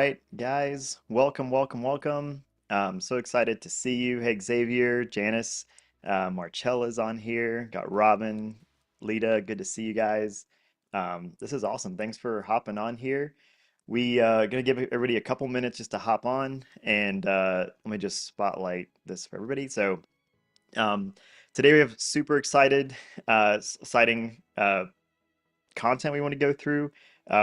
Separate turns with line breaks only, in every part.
right, guys, welcome, welcome, welcome. So excited to see you. Hey, Xavier, Janice, Marcella's on here. Got Robin, Lita. Good to see you guys. This is awesome. Thanks for hopping on here. We gonna give everybody a couple minutes just to hop on, and let me just spotlight this for everybody. So um, today we have super exciting content we want to go through.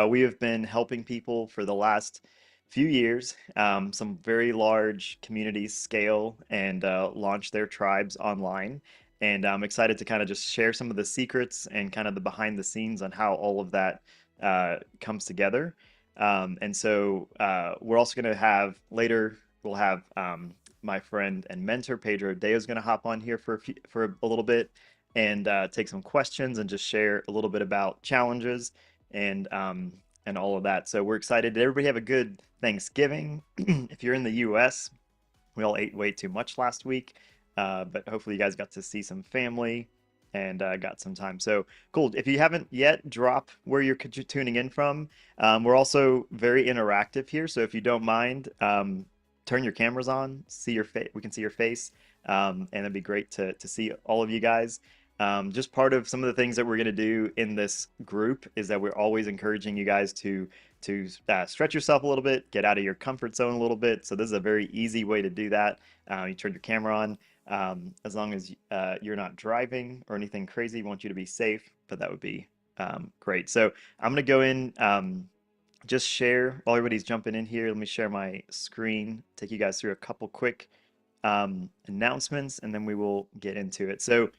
We have been helping people for the last few years, some very large communities scale and launch their tribes online. And I'm excited to kind of just share some of the secrets and kind of the behind the scenes on how all of that comes together. And so we're also going to have later, we'll have my friend and mentor, Pedro Adao, is going to hop on here for a little bit and take some questions and just share a little bit about challenges and um, and all of that. So we're excited. Did everybody have a good Thanksgiving? If you're in the U.S., we all ate way too much last week, but hopefully you guys got to see some family and got some time. So cool. If you haven't yet, drop where you're tuning in from. We're also very interactive here, so if you don't mind, turn your cameras on, see your face. We can see your face, and it'd be great to see all of you guys. Just part of some of the things that we're going to do in this group is that we're always encouraging you guys to stretch yourself a little bit, get out of your comfort zone a little bit. So this is a very easy way to do that. You turn your camera on. As long as you're not driving or anything crazy, we want you to be safe, but that would be great. So I'm going to go in, just share while everybody's jumping in here. Let me share my screen, take you guys through a couple quick announcements, and then we will get into it. So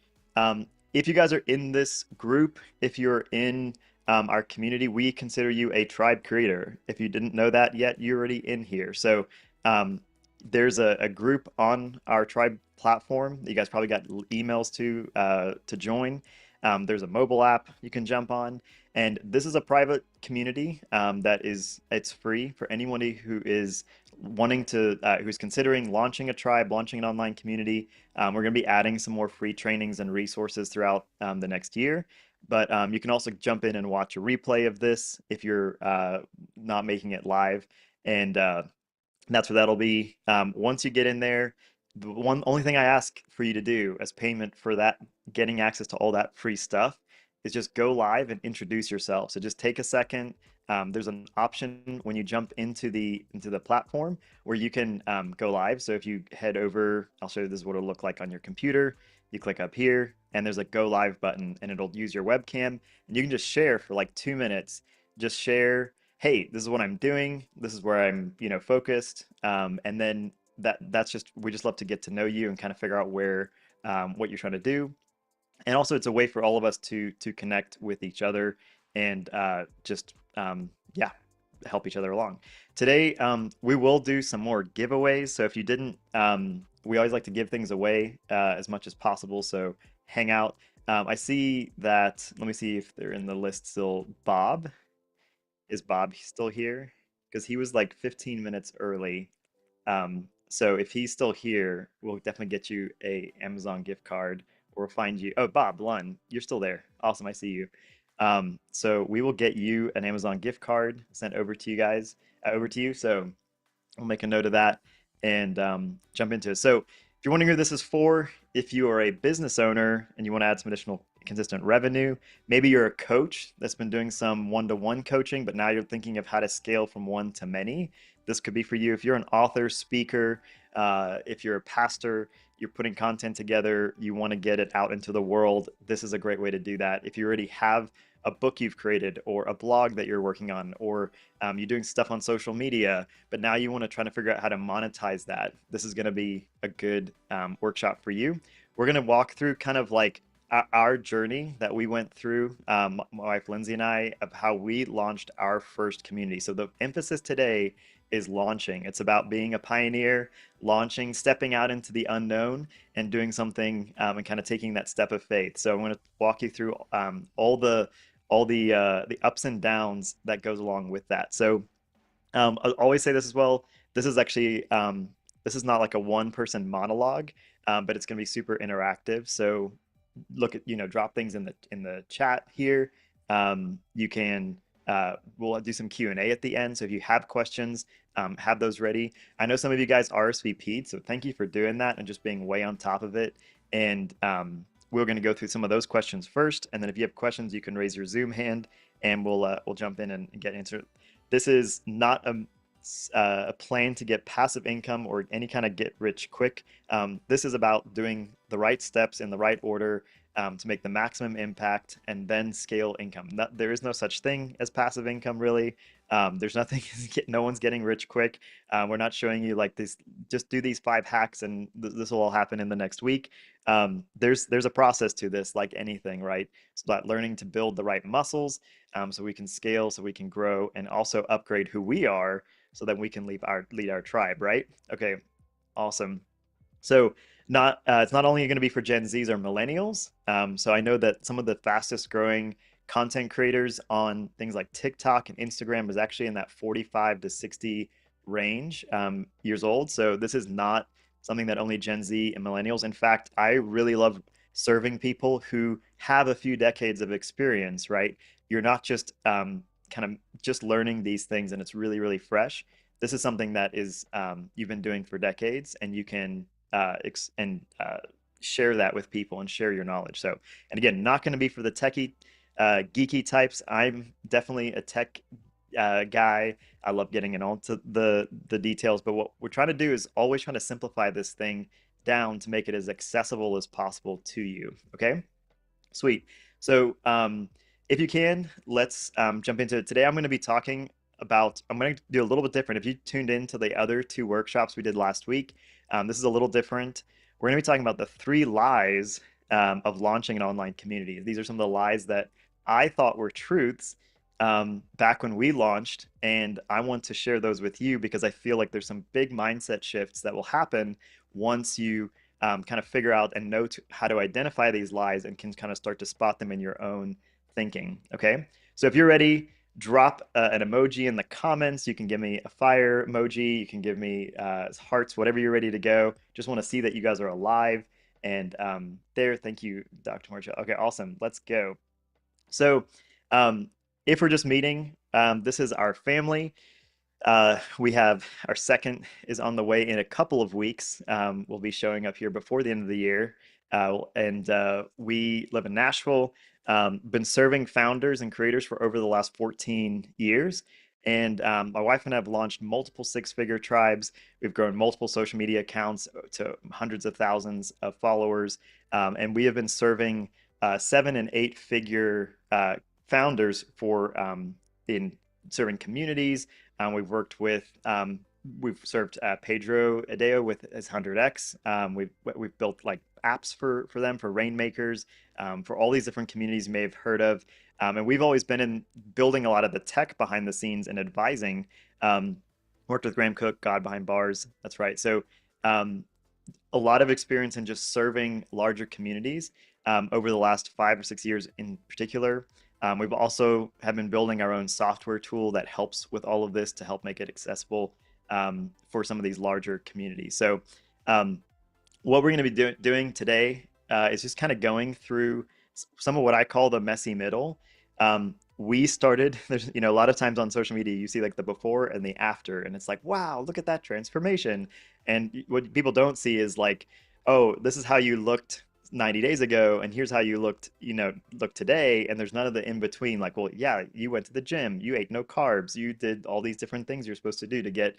if you guys are in this group, if you're in our community, we consider you a tribe creator. If you didn't know that yet, you're already in here. So um, there's a group on our tribe platform that you guys probably got emails to join. There's a mobile app you can jump on, and this is a private community it's free for anybody who is wanting to who's considering launching a tribe, launching an online community. We're going to be adding some more free trainings and resources throughout the next year. But you can also jump in and watch a replay of this if you're not making it live. And that's what that'll be. Once you get in there, the only thing I ask for you to do as payment for that, getting access to all that free stuff, is just go live and introduce yourself. So just take a second. There's an option when you jump into the platform where you can go live. So if you head over, I'll show you this is what it'll look like on your computer. You click up here, and there's a go live button, and it'll use your webcam, and you can just share for like 2 minutes. Just share, hey, this is what I'm doing. This is where I'm, focused. And then that's just we just love to get to know you and kind of figure out where what you're trying to do. And also, it's a way for all of us to connect with each other and just yeah, help each other along. Today, we will do some more giveaways. So if you didn't, we always like to give things away as much as possible. So hang out. I see that. Let me see if they're in the list still. Bob. Is Bob still here? Because he was like 15 minutes early. So if he's still here, we'll definitely get you a Amazon gift card or find you. Oh, Bob Lund, you're still there. Awesome, I see you. So we will get you an Amazon gift card sent over to you guys, over to you. So we'll make a note of that and jump into it. So if you're wondering who this is for, if you are a business owner and you want to add some additional consistent revenue, maybe you're a coach that's been doing some one-to-one coaching, but now you're thinking of how to scale from one to many. This could be for you. If you're an author, speaker, if you're a pastor, you're putting content together, you want to get it out into the world, this is a great way to do that. If you already have a book you've created or a blog that you're working on, or you're doing stuff on social media, but now you want to try to figure out how to monetize that, this is going to be a good workshop for you. We're going to walk through kind of like our journey that we went through, my wife Lindsay and I, of how we launched our first community. So the emphasis today is launching. It's about being a pioneer, launching, stepping out into the unknown, and doing something and kind of taking that step of faith. So I'm going to walk you through all the ups and downs that goes along with that. So I always say this as well. This is actually this is not like a one person monologue, but it's going to be super interactive. So look at drop things in the chat here. You can we'll do some Q&A at the end. So if you have questions, have those ready. I know some of you guys RSVP'd, so thank you for doing that and just being way on top of it. And we're going to go through some of those questions first, and then if you have questions, you can raise your Zoom hand, and we'll jump in and get answered. This is not a plan to get passive income or any kind of get rich quick. This is about doing the right steps in the right order to make the maximum impact and then scale income. There is no such thing as passive income, really. There's nothing, no one's getting rich quick. We're not showing you like this, just do these 5 hacks and this will all happen in the next week. There's a process to this, like anything, right? It's about learning to build the right muscles so we can scale, so we can grow, and also upgrade who we are so that we can lead our tribe, right? Okay, awesome. So not it's not only going to be for Gen Zs or millennials. So I know that some of the fastest growing content creators on things like TikTok and Instagram is actually in that 45 to 60 range years old. So this is not something that only Gen Z and millennials. In fact, I really love serving people who have a few decades of experience, right? You're not just kind of just learning these things and it's really, really fresh. This is something that is you've been doing for decades and you can share that with people and share your knowledge. So, and again, not going to be for the techie, geeky types. I'm definitely a tech guy. I love getting into the details, but what we're trying to do is always trying to simplify this thing down to make it as accessible as possible to you. Okay. Sweet. So, if you can, let's jump into it. Today, I'm going to be talking about, I'm going to do a little bit different. If you tuned into the other 2 workshops we did last week, this is a little different. We're going to be talking about the 3 lies of launching an online community. These are some of the lies that I thought were truths back when we launched, and I want to share those with you because I feel like there's some big mindset shifts that will happen once you kind of figure out and know how to identify these lies and can kind of start to spot them in your own thinking. Okay. So if you're ready, drop an emoji in the comments. You can give me a fire emoji. You can give me hearts, whatever you're ready to go. Just want to see that you guys are alive. And there, thank you, Dr. Marshall. Okay, awesome. Let's go. So um, if we're just meeting, this is our family. We have our second is on the way in a couple of weeks. We'll be showing up here before the end of the year. And we live in Nashville. Been serving founders and creators for over the last 14 years. And my wife and I have launched multiple 6-figure tribes. We've grown multiple social media accounts to hundreds of thousands of followers. And we have been serving 7 and 8-figure founders for in serving communities. We've served Pedro Adao with his 100x. We've built like apps for them, for rainmakers, for all these different communities you may have heard of. And we've always been in building a lot of the tech behind the scenes and advising. Worked with Graham Cook, God Behind Bars. That's right. So um, a lot of experience in just serving larger communities over the last 5 or 6 years in particular. We've also have been building our own software tool that helps with all of this to help make it accessible for some of these larger communities. So um, what we're going to be doing today is just kind of going through some of what I call the messy middle. We started, there's, a lot of times on social media, you see like the before and the after, and it's like, wow, look at that transformation. And what people don't see is like, oh, this is how you looked 90 days ago, and here's how you look today. And there's none of the in between. Like, well, yeah, you went to the gym, you ate no carbs, you did all these different things you're supposed to do to get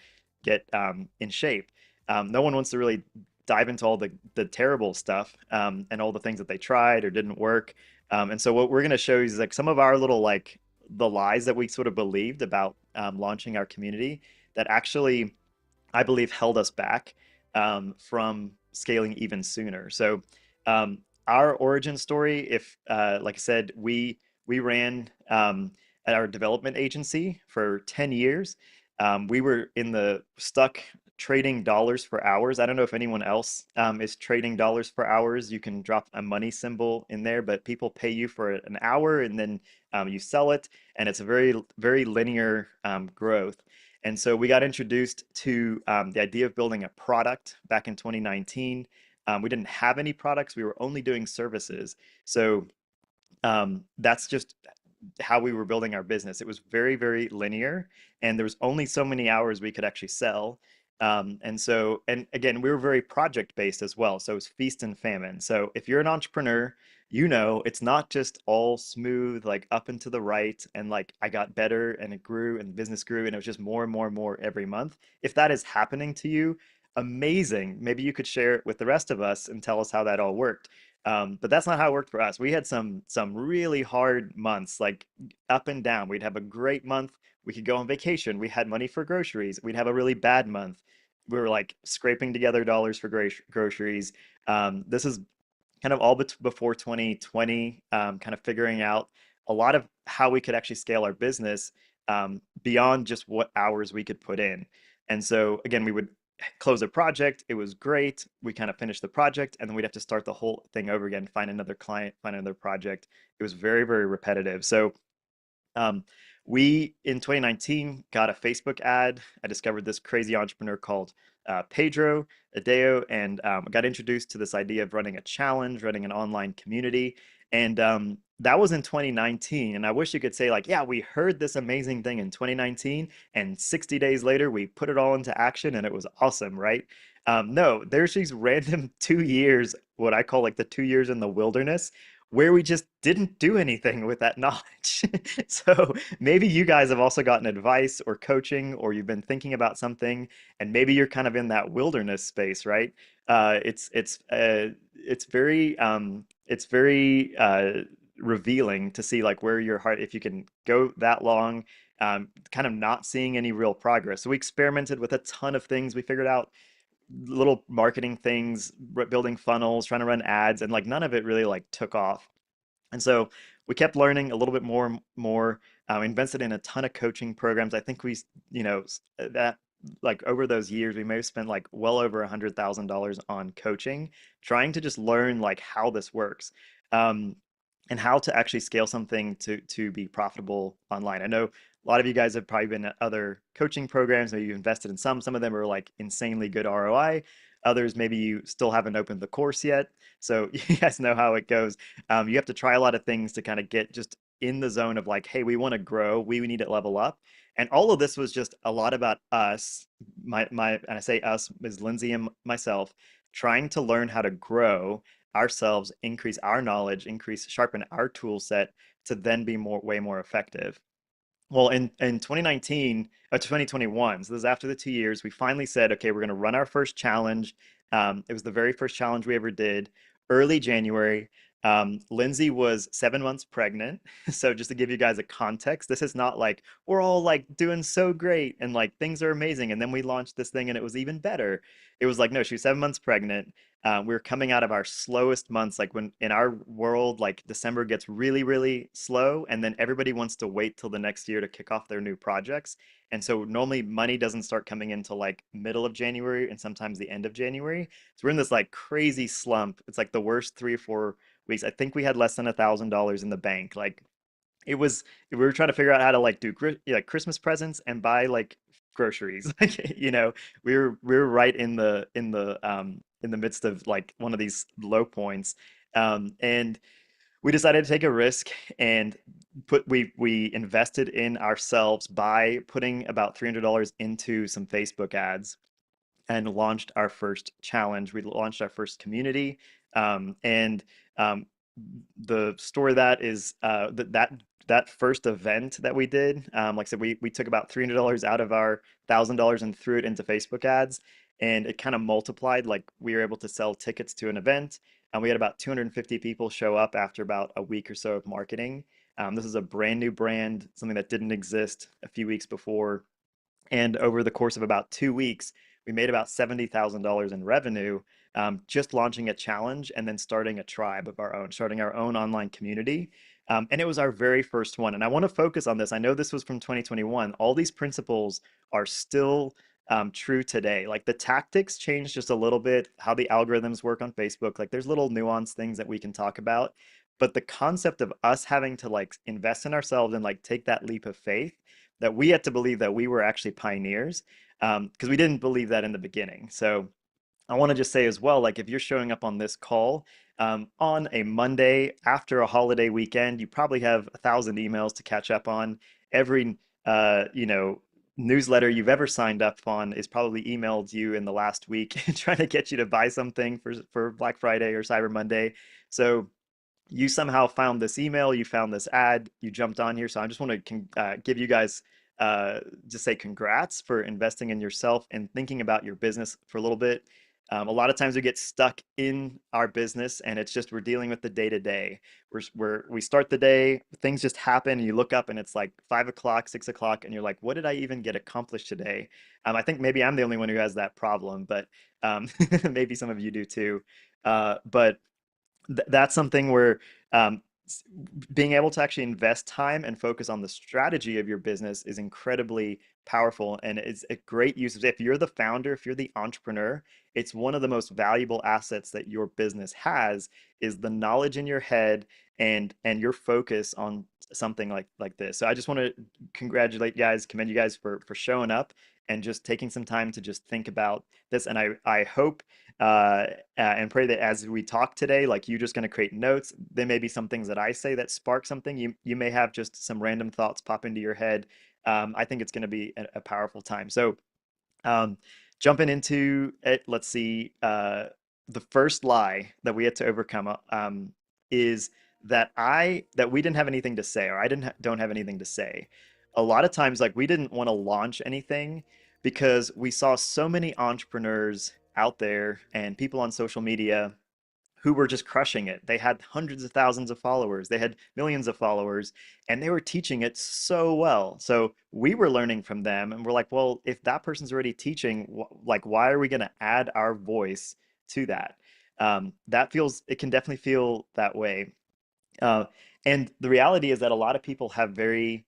in shape. No one wants to really dive into all the terrible stuff and all the things that they tried or didn't work. And so what we're going to show you is like some of our little like the lies that we sort of believed about launching our community that actually I believe held us back from scaling even sooner. So um, our origin story, if like I said, we ran at our development agency for 10 years. We were in the stuck trading dollars for hours. I don't know if anyone else is trading dollars for hours. You can drop a money symbol in there, but people pay you for an hour and then you sell it, and it's a very, very linear growth. And so we got introduced to the idea of building a product back in 2019. We didn't have any products, we were only doing services. So that's just how we were building our business. It was very, very linear, and there was only so many hours we could actually sell. And so, and again, we were very project based as well. So it was feast and famine. So if you're an entrepreneur, you know, it's not just all smooth, like up and to the right, and like I got better and it grew and the business grew and it was just more and more and more every month. If that is happening to you, amazing. Maybe you could share it with the rest of us and tell us how that all worked. But that's not how it worked for us. We had some really hard months, like up and down. We'd have a great month. We could go on vacation. We had money for groceries. We'd have a really bad month. We were like scraping together dollars for groceries. This is kind of all before 2020, kind of figuring out a lot of how we could actually scale our business beyond just what hours we could put in. And so again, we would close a project. It was great. We kind of finished the project, and then we'd have to start the whole thing over again, find another client, find another project. It was very, very repetitive. So um, we in 2019 got a Facebook ad. I discovered this crazy entrepreneur called Pedro Adao, and got introduced to this idea of running a challenge, running an online community. And that was in 2019. And I wish you could say, like, yeah, we heard this amazing thing in 2019, and 60 days later, we put it all into action and it was awesome, right? No, there's these random 2 years, what I call like the 2 years in the wilderness, where we just didn't do anything with that knowledge. So maybe you guys have also gotten advice or coaching, or you've been thinking about something, and maybe you're kind of in that wilderness space, right? It's very revealing to see like where your heart, if you can go that long, kind of not seeing any real progress. So we experimented with a ton of things. We figured out little marketing things, building funnels, trying to run ads, and like none of it really like took off. And so we kept learning a little bit more and more. Invested in a ton of coaching programs. I think that like over those years, we may have spent like well over $100,000 on coaching, trying to just learn like how this works. Um, and how to actually scale something to be profitable online. I know a lot of you guys have probably been at other coaching programs, maybe you invested in some. Some of them are like insanely good ROI. Others, maybe you still haven't opened the course yet. So you guys know how it goes. You have to try a lot of things to kind of get just in the zone of like, hey, we want to grow, we need to level up. And all of this was just a lot about us, and I say us, Ms. Lindsay and myself, trying to learn how to grow ourselves, increase our knowledge, sharpen our tool set to then be way more effective. Well, in 2019, 2021, so this is after the 2 years, we finally said, okay, we're going to run our first challenge. It was the very first challenge we ever did, early January. Lindsay was 7 months pregnant. So just to give you guys a context, this is not like we're all like doing so great and like things are amazing. And then we launched this thing and it was even better. It was like, no, she was 7 months pregnant. We were coming out of our slowest months, like when in our world, like December gets really, really slow, and then everybody wants to wait till the next year to kick off their new projects. And so normally money doesn't start coming in till like middle of January and sometimes the end of January. So we're in this like crazy slump. It's like the worst 3 or 4 weeks. I think we had less than $1,000 in the bank. Like it was, we were trying to figure out how to like do like Christmas presents and buy like groceries. Like, we were right in the midst of like one of these low points. And we decided to take a risk and we invested in ourselves by putting about $300 into some Facebook ads and launched our first challenge. We launched our first community, and um, the story of that is that first event that we did. Like I said, we took about $300 out of our $1,000 and threw it into Facebook ads, and it kind of multiplied. Like we were able to sell tickets to an event, and we had about 250 people show up after about a week or so of marketing. This is a brand new brand, something that didn't exist a few weeks before, and over the course of about 2 weeks, we made about $70,000 in revenue, just launching a challenge and then starting a tribe of our own, starting our own online community. And it was our very first one. And I want to focus on this. I know this was from 2021. All these principles are still true today. Like the tactics changed just a little bit, how the algorithms work on Facebook. Like there's little nuanced things that we can talk about. But the concept of us having to like invest in ourselves and like take that leap of faith, that we had to believe that we were actually pioneers, because we didn't believe that in the beginning. So I want to just say as well, like if you're showing up on this call on a Monday after a holiday weekend, you probably have 1,000 emails to catch up on. Every you know, newsletter you've ever signed up on is probably emailed you in the last week trying to get you to buy something for Black Friday or Cyber Monday. So you somehow found this email, you found this ad, you jumped on here. So I just want to give you guys just say congrats for investing in yourself and thinking about your business for a little bit. A lot of times we get stuck in our business and it's just we're dealing with the day to day. We start the day, things just happen, and you look up and it's like 5 o'clock, 6 o'clock, and you're like, what did I even get accomplished today? I think maybe I'm the only one who has that problem, but maybe some of you do too. But that's something where um, being able to actually invest time and focus on the strategy of your business is incredibly powerful, and it's a great use of, if you're the founder, if you're the entrepreneur, it's one of the most valuable assets that your business has is the knowledge in your head and your focus on something like this. So I just want to congratulate you guys, commend you guys for showing up and just taking some time to just think about this. And I hope and pray that as we talk today, like you're just going to create notes. There may be some things that I say that spark something. You may have just some random thoughts pop into your head. I think it's going to be a powerful time. So um, jumping into it, let's see. The first lie that we had to overcome is that we didn't have anything to say, or don't have anything to say. A lot of times, like we didn't want to launch anything because we saw so many entrepreneurs out there and people on social media who were just crushing it. They had hundreds of thousands of followers, they had millions of followers, and they were teaching it so well. So we were learning from them, and we're like, well, if that person's already teaching, like, why are we going to add our voice to that? That feels, it can definitely feel that way. Uh, and the reality is that a lot of people have very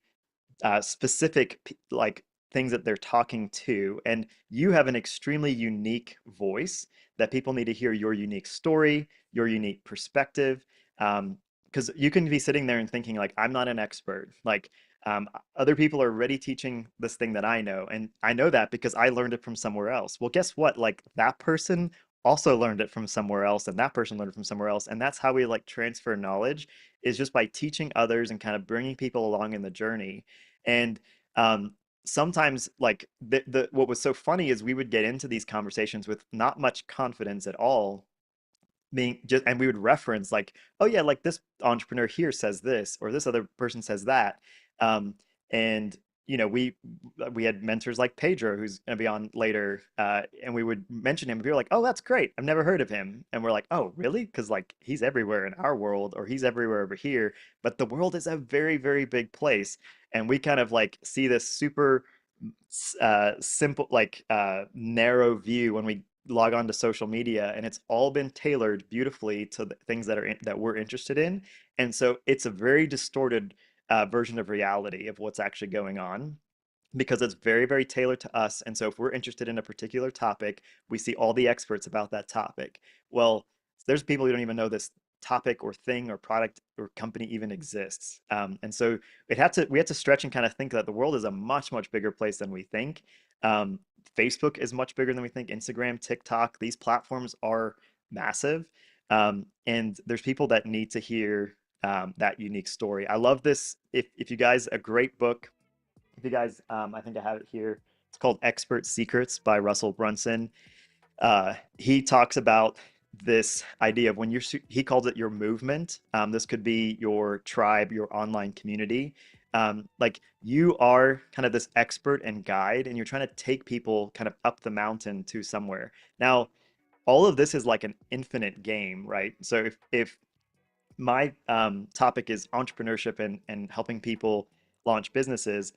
specific like things that they're talking to, and you have an extremely unique voice that people need to hear your unique story, your unique perspective. Because you can be sitting there and thinking like, I'm not an expert. Like other people are already teaching this thing that I know, and I know that because I learned it from somewhere else. Well, guess what? Like that person also learned it from somewhere else, and that person learned it from somewhere else, and that's how we like transfer knowledge is just by teaching others and kind of bringing people along in the journey. And sometimes, like the what was so funny is we would get into these conversations with not much confidence at all, being just, and we would reference like, oh yeah, like this entrepreneur here says this, or this other person says that. Um, and we had mentors like Pedro, who's going to be on later, and we would mention him. And people were like, "Oh, that's great. I've never heard of him." And we're like, "Oh, really?" Because like he's everywhere in our world, or he's everywhere over here. But the world is a very, very big place, and we kind of like see this super simple, like narrow view when we log on to social media, and it's all been tailored beautifully to the things that we're interested in. And so it's a very distorted version of reality of what's actually going on because it's very, very tailored to us. And so if we're interested in a particular topic, we see all the experts about that topic. Well, there's people who don't even know this topic or thing or product or company even exists. And so we had to stretch and kind of think that the world is a much, much bigger place than we think. Um, Facebook is much bigger than we think. Instagram, TikTok, these platforms are massive. And there's people that need to hear that unique story. I love this. If you guys, a great book, if you guys, I think I have it here. It's called Expert Secrets by Russell Brunson. He talks about this idea of when he calls it your movement. This could be your tribe, your online community. Like you are kind of this expert and guide, and you're trying to take people kind of up the mountain to somewhere. Now, all of this is like an infinite game, right? So if my topic is entrepreneurship and helping people launch businesses,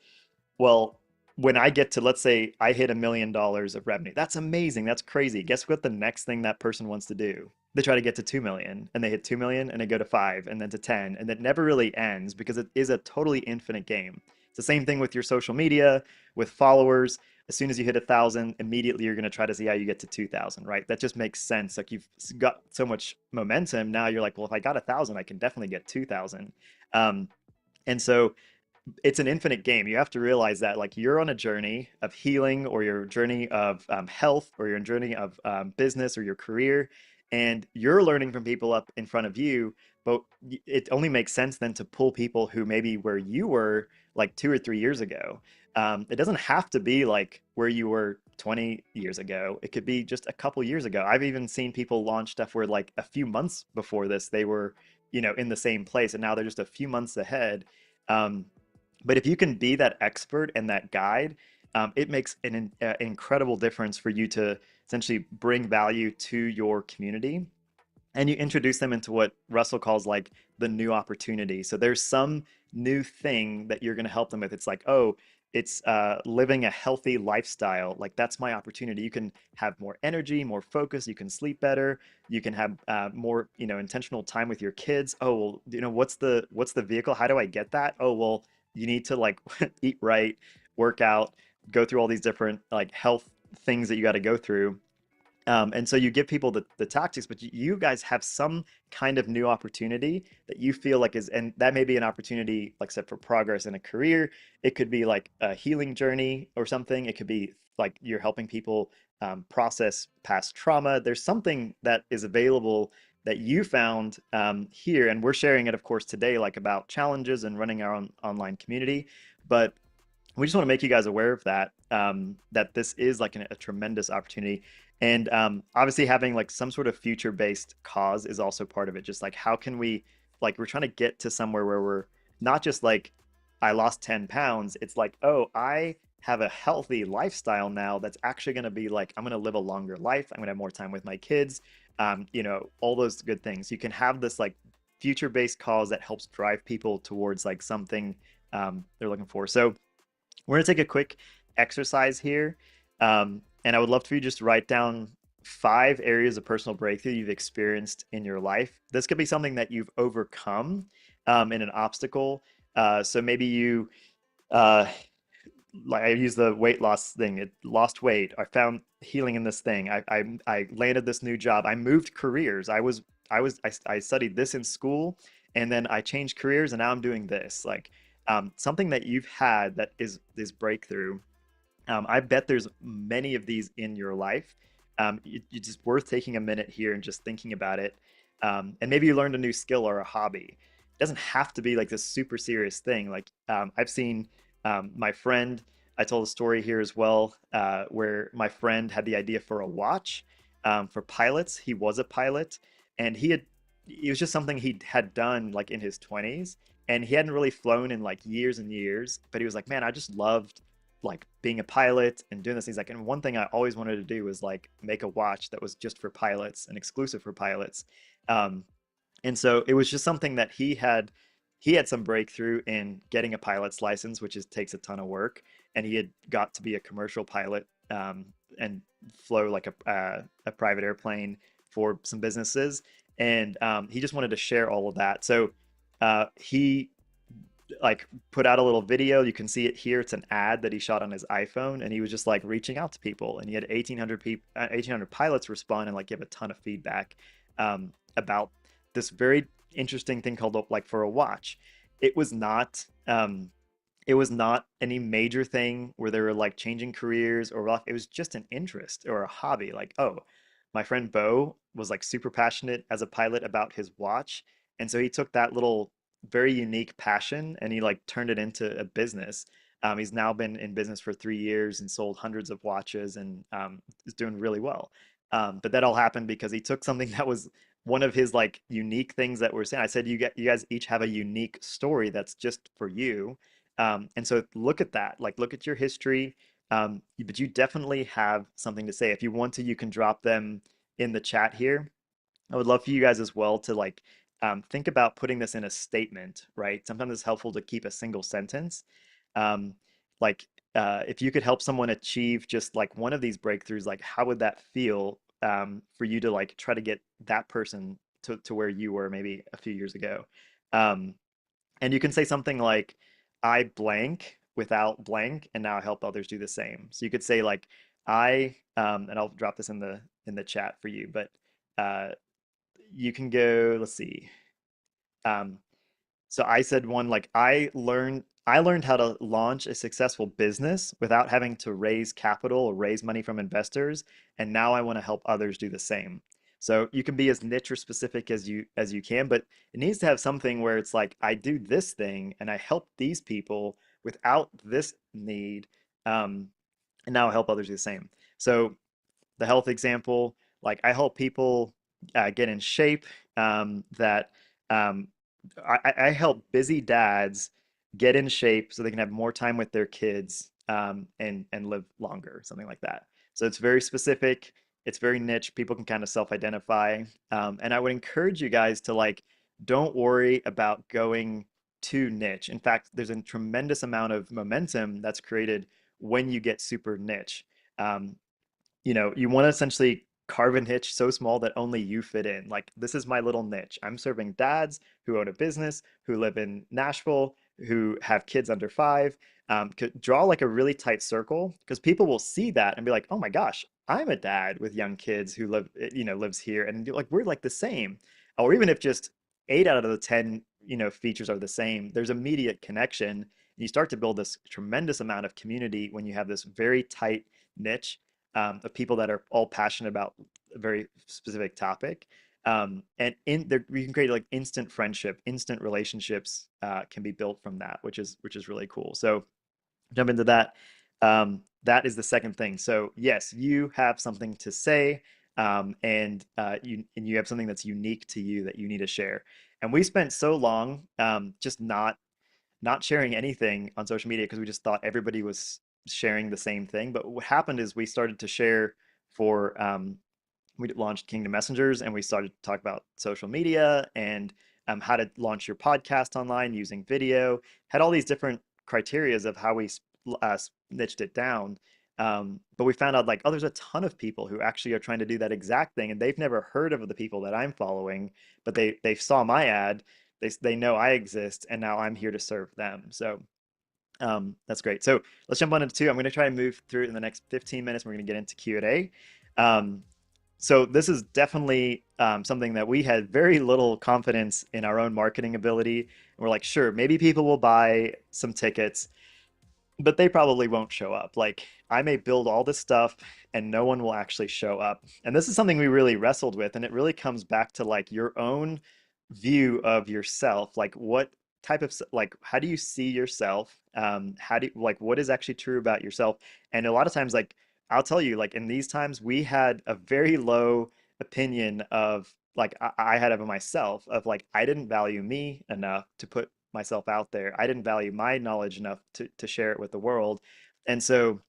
well, when I get to, let's say I hit $1 million of revenue, that's amazing. That's crazy. Guess what the next thing that person wants to do? They try to get to 2 million, and they hit 2 million and they go to 5 and then to 10, and it never really ends because it is a totally infinite game. It's the same thing with your social media, with followers. As soon as you hit 1,000, immediately you're going to try to see how you get to 2,000, right? That just makes sense. Like you've got so much momentum. Now you're like, well, if I got 1,000, I can definitely get 2,000. And so it's an infinite game. You have to realize that like you're on a journey of healing or your journey of health or your journey of business or your career, and you're learning from people up in front of you. But it only makes sense then to pull people who maybe where you were like 2 or 3 years ago. It doesn't have to be like where you were 20 years ago. It could be just a couple years ago. I've even seen people launch stuff where like a few months before this, they were, in the same place, and now they're just a few months ahead. Um, but if you can be that expert and that guide, it makes an incredible difference for you to essentially bring value to your community, and you introduce them into what Russell calls like the new opportunity. So there's some new thing that you're going to help them with. It's like, oh, it's living a healthy lifestyle. Like that's my opportunity. You can have more energy, more focus. You can sleep better. You can have more, intentional time with your kids. Oh, well, what's the vehicle? How do I get that? Oh, well, you need to like eat right, work out, go through all these different like health things that you got to go through, and so you give people the tactics, but you guys have some kind of new opportunity that you feel like is, and that may be an opportunity, like I said, for progress in a career. It could be like a healing journey or something. It could be like you're helping people process past trauma. There's something that is available that you found here, and we're sharing it, of course, today, like about challenges and running our own online community. But we just want to make you guys aware of that, that this is like a tremendous opportunity. And obviously having like some sort of future-based cause is also part of it. Just like how can we, like we're trying to get to somewhere where we're not just like, I lost 10 pounds. It's like, oh, I have a healthy lifestyle now that's actually going to be like, I'm going to live a longer life. I'm going to have more time with my kids. All those good things. You can have this like future-based cause that helps drive people towards like something they're looking for. So we're going to take a quick exercise here. And I would love for you just to write down 5 areas of personal breakthrough you've experienced in your life. This could be something that you've overcome in an obstacle. So maybe you, uh, like I use the weight loss thing. It lost weight. I found healing in this thing. I landed this new job. I moved careers. I studied this in school, and then I changed careers, and now I'm doing this. Like something that you've had that is this breakthrough. I bet there's many of these in your life. It's just worth taking a minute here and just thinking about it. And maybe you learned a new skill or a hobby. It doesn't have to be like this super serious thing. Like I've seen my friend, I told a story here as well, where my friend had the idea for a watch for pilots. He was a pilot, and it was just something he had done like in his 20s, and he hadn't really flown in like years and years, but he was like, man, I just loved like being a pilot and doing this. He's like, and one thing I always wanted to do was like make a watch that was just for pilots and exclusive for pilots. Um, and so it was just something that he had some breakthrough in getting a pilot's license, which takes a ton of work. And he had got to be a commercial pilot, and flow like a private airplane for some businesses. And he just wanted to share all of that. So he like put out a little video. You can see it here. It's an ad that he shot on his iPhone, and he was just like reaching out to people, and he had 1,800 people, 1,800 pilots respond and like give a ton of feedback about this very interesting thing called like for a watch. It was not it was not any major thing where they were like changing careers or it was just an interest or a hobby. Like, oh, my friend Bo was like super passionate as a pilot about his watch. And so he took that little very unique passion and he like turned it into a business. He's now been in business for 3 years and sold hundreds of watches, and is doing really well. But that all happened because he took something that was one of his like unique things that we're saying. I said, you guys each have a unique story that's just for you. And so look at that, like look at your history. But you definitely have something to say. If you want to, you can drop them in the chat here. I would love for you guys as well to like think about putting this in a statement, right? Sometimes it's helpful to keep a single sentence. Um, like if you could help someone achieve just like one of these breakthroughs, like how would that feel for you to like try to get that person to where you were maybe a few years ago? Um, and you can say something like, I blank without blank, and now I help others do the same. So you could say like, and I'll drop this in the chat for you, but uh, you can go, let's see. Um, so I said one like, I learned how to launch a successful business without having to raise capital or raise money from investors, and now I want to help others do the same. So you can be as niche or specific as you can, but it needs to have something where it's like I do this thing and I help these people without this need, um, and now I help others do the same. So the health example, like I help people get in shape. That um, I help busy dads get in shape so they can have more time with their kids and live longer, something like that. So it's very specific. It's very niche. People can kind of self-identify. And I would encourage you guys to like, don't worry about going too niche. In fact, there's a tremendous amount of momentum that's created when you get super niche. Um, you want to essentially carve a niche so small that only you fit in. Like, this is my little niche. I'm serving dads who own a business, who live in Nashville, who have kids under five. Could draw like a really tight circle because people will see that and be like, oh my gosh, I'm a dad with young kids who lives here. And like, we're like the same. Or even if just 8 out of the 10, features are the same, there's immediate connection. And you start to build this tremendous amount of community when you have this very tight niche of people that are all passionate about a very specific topic. And in there, we can create like instant friendship, instant relationships can be built from that, which is really cool. So jump into that. That is the second thing. So yes, you have something to say, and you have something that's unique to you that you need to share. And we spent so long just not sharing anything on social media because we just thought everybody was sharing the same thing. But what happened is we started to share for we launched Kingdom Messengers and we started to talk about social media and how to launch your podcast online using video. Had all these different criterias of how we niched it down. But we found out like, oh, there's a ton of people who actually are trying to do that exact thing, and they've never heard of the people that I'm following, but they saw my ad, they know I exist, and now I'm here to serve them. So that's great. So let's jump on into two. I'm going to try and move through it in the next 15 minutes. We're going to get into Q&A. Um, so this is definitely something that we had very little confidence in our own marketing ability. And we're like, sure, maybe people will buy some tickets, but they probably won't show up. Like, I may build all this stuff and no one will actually show up. And this is something we really wrestled with. And it really comes back to like your own view of yourself. Like, what type of, like, how do you see yourself? How do you, like, what is actually true about yourself? And a lot of times, like, I'll tell you, like, in these times, we had a very low opinion of, like, I had of myself, of like, I didn't value me enough to put myself out there. I didn't value my knowledge enough to share it with the world. And so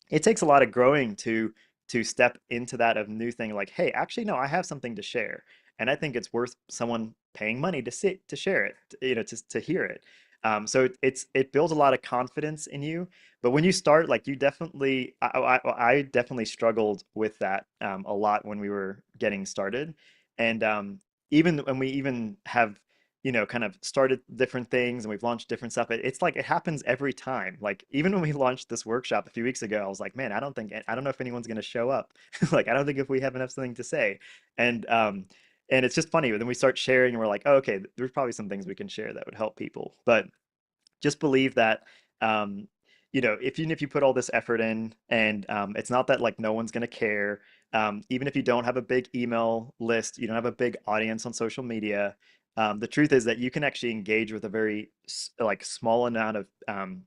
it takes a lot of growing to step into that of new thing like, hey, actually no, I have something to share. And I think it's worth someone paying money to sit to share it, to hear it. So it builds a lot of confidence in you. But when you start, like you definitely, I definitely struggled with that a lot when we were getting started. And even when we even have kind of started different things and we've launched different stuff. It's like it happens every time. Like even when we launched this workshop a few weeks ago, I was like, man, I don't know if anyone's going to show up. Like I don't think if we have enough something to say. And and it's just funny. Then we start sharing and we're like, oh, okay, there's probably some things we can share that would help people. But just believe that um, even if you put all this effort in and it's not that like no one's going to care, even if you don't have a big email list, you don't have a big audience on social media, the truth is that you can actually engage with a very like small amount of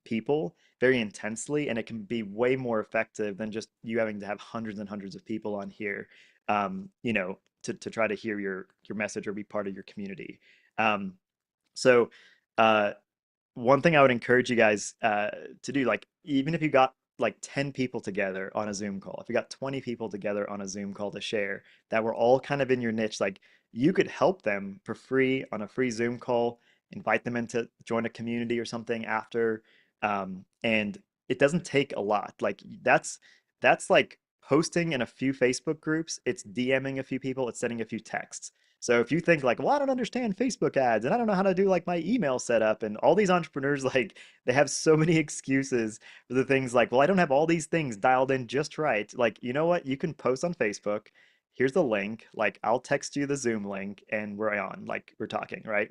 people very intensely, and it can be way more effective than just you having to have hundreds and hundreds of people on here, to try to hear your message or be part of your community. Um, so uh, one thing I would encourage you guys to do, like even if you got like 10 people together on a Zoom call, if you got 20 people together on a Zoom call to share that were all kind of in your niche, like you could help them for free on a free Zoom call, invite them into join a community or something after. And it doesn't take a lot. Like that's like posting in a few Facebook groups, it's DMing a few people, it's sending a few texts. So if you think like, well, I don't understand Facebook ads and I don't know how to do like my email setup, and all these entrepreneurs like they have so many excuses for the things like, well, I don't have all these things dialed in just right. Like, you know what? You can post on Facebook. Here's the link. Like, I'll text you the Zoom link and we're on, like we're talking, right?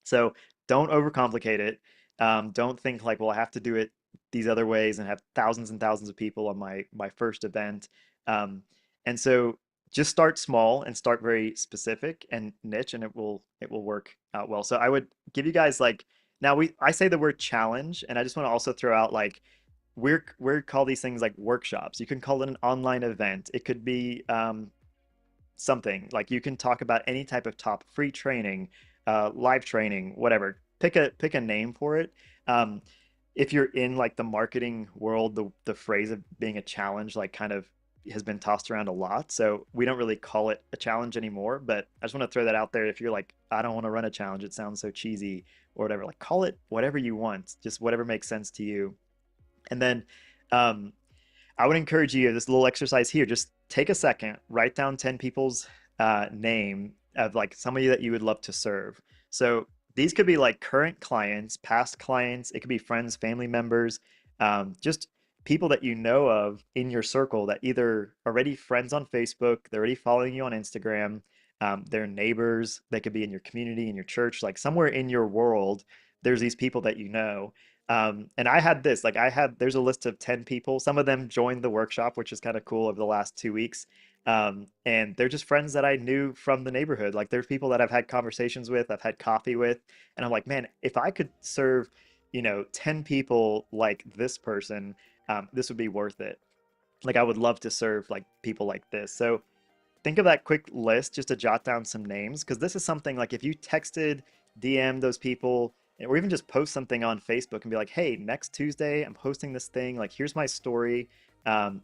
So don't overcomplicate it. Don't think like, well, I have to do it these other ways and have thousands and thousands of people on my first event. Um, and so just start small and start very specific and niche, and it will work out well. So I would give you guys like, now I say the word challenge, and I just want to also throw out like, we're call these things like workshops. You can call it an online event. It could be something like, you can talk about any type of top free training, live training, whatever. Pick a name for it. Um, if you're in like the marketing world, the phrase of being a challenge like kind of has been tossed around a lot. So we don't really call it a challenge anymore. But I just want to throw that out there. If you're like, I don't want to run a challenge, it sounds so cheesy or whatever, like call it whatever you want, just whatever makes sense to you. And then um, I would encourage you, this little exercise here, just take a second, write down 10 people's name of like somebody that you would love to serve. So these could be like current clients, past clients, it could be friends, family members, just people that you know of in your circle that either already friends on Facebook, they're already following you on Instagram, they're neighbors, they could be in your community, in your church, like somewhere in your world, there's these people that you know. And I had this, like there's a list of 10 people. Some of them joined the workshop, which is kind of cool over the last 2 weeks. And they're just friends that I knew from the neighborhood. Like there's people that I've had conversations with, I've had coffee with, and I'm like, man, if I could serve, 10 people like this person, this would be worth it. Like I would love to serve like people like this. So think of that quick list just to jot down some names, because this is something like if you texted, DM those people, or even just post something on Facebook and be like, hey, next Tuesday I'm hosting this thing, like here's my story,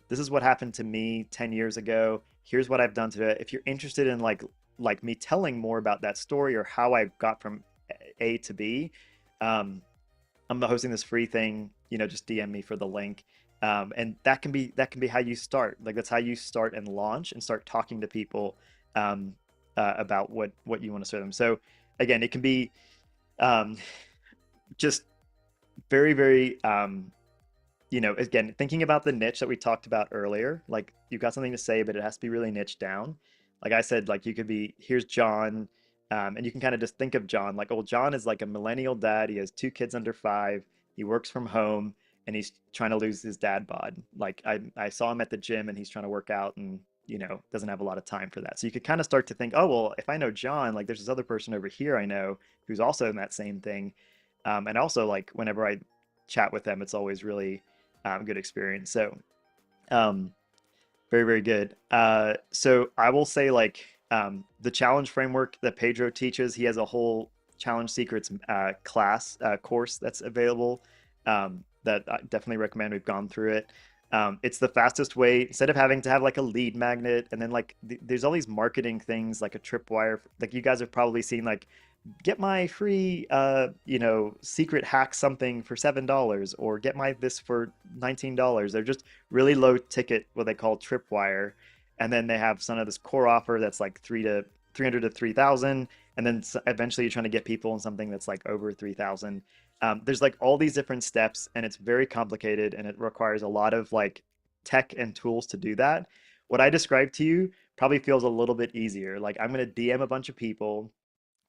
this is what happened to me 10 years ago, here's what I've done to it. If you're interested in like me telling more about that story or how I got from A to B, um, I'm hosting this free thing, just DM me for the link. And that can be how you start. Like that's how you start and launch and start talking to people um, about what you want to serve them. So again, it can be um, just very, very again, thinking about the niche that we talked about earlier, like you've got something to say, but it has to be really niche down. Like I said, like you could be, here's John, and you can kind of just think of John, like, oh, John is like a millennial dad. He has 2 kids under 5. He works from home and he's trying to lose his dad bod. Like I saw him at the gym and he's trying to work out and, doesn't have a lot of time for that. So you could kind of start to think, oh, well, if I know John, like there's this other person over here I know who's also in that same thing. And also like whenever I chat with them, it's always really good experience. So, um, very, very good. So I will say like the challenge framework that Pedro teaches, he has a whole challenge secrets class course that's available that I definitely recommend. We've gone through it. It's the fastest way instead of having to have like a lead magnet and then like there's all these marketing things like a tripwire. Like you guys have probably seen like get my free secret hack something for $7 or get my this for $19. They're just really low ticket, what they call tripwire, and then they have some of this core offer that's like 300 to 3,000, and then eventually you're trying to get people in something that's like over 3,000. There's like all these different steps and it's very complicated and it requires a lot of like tech and tools to do that. What I described to you probably feels a little bit easier. Like I'm going to DM a bunch of people,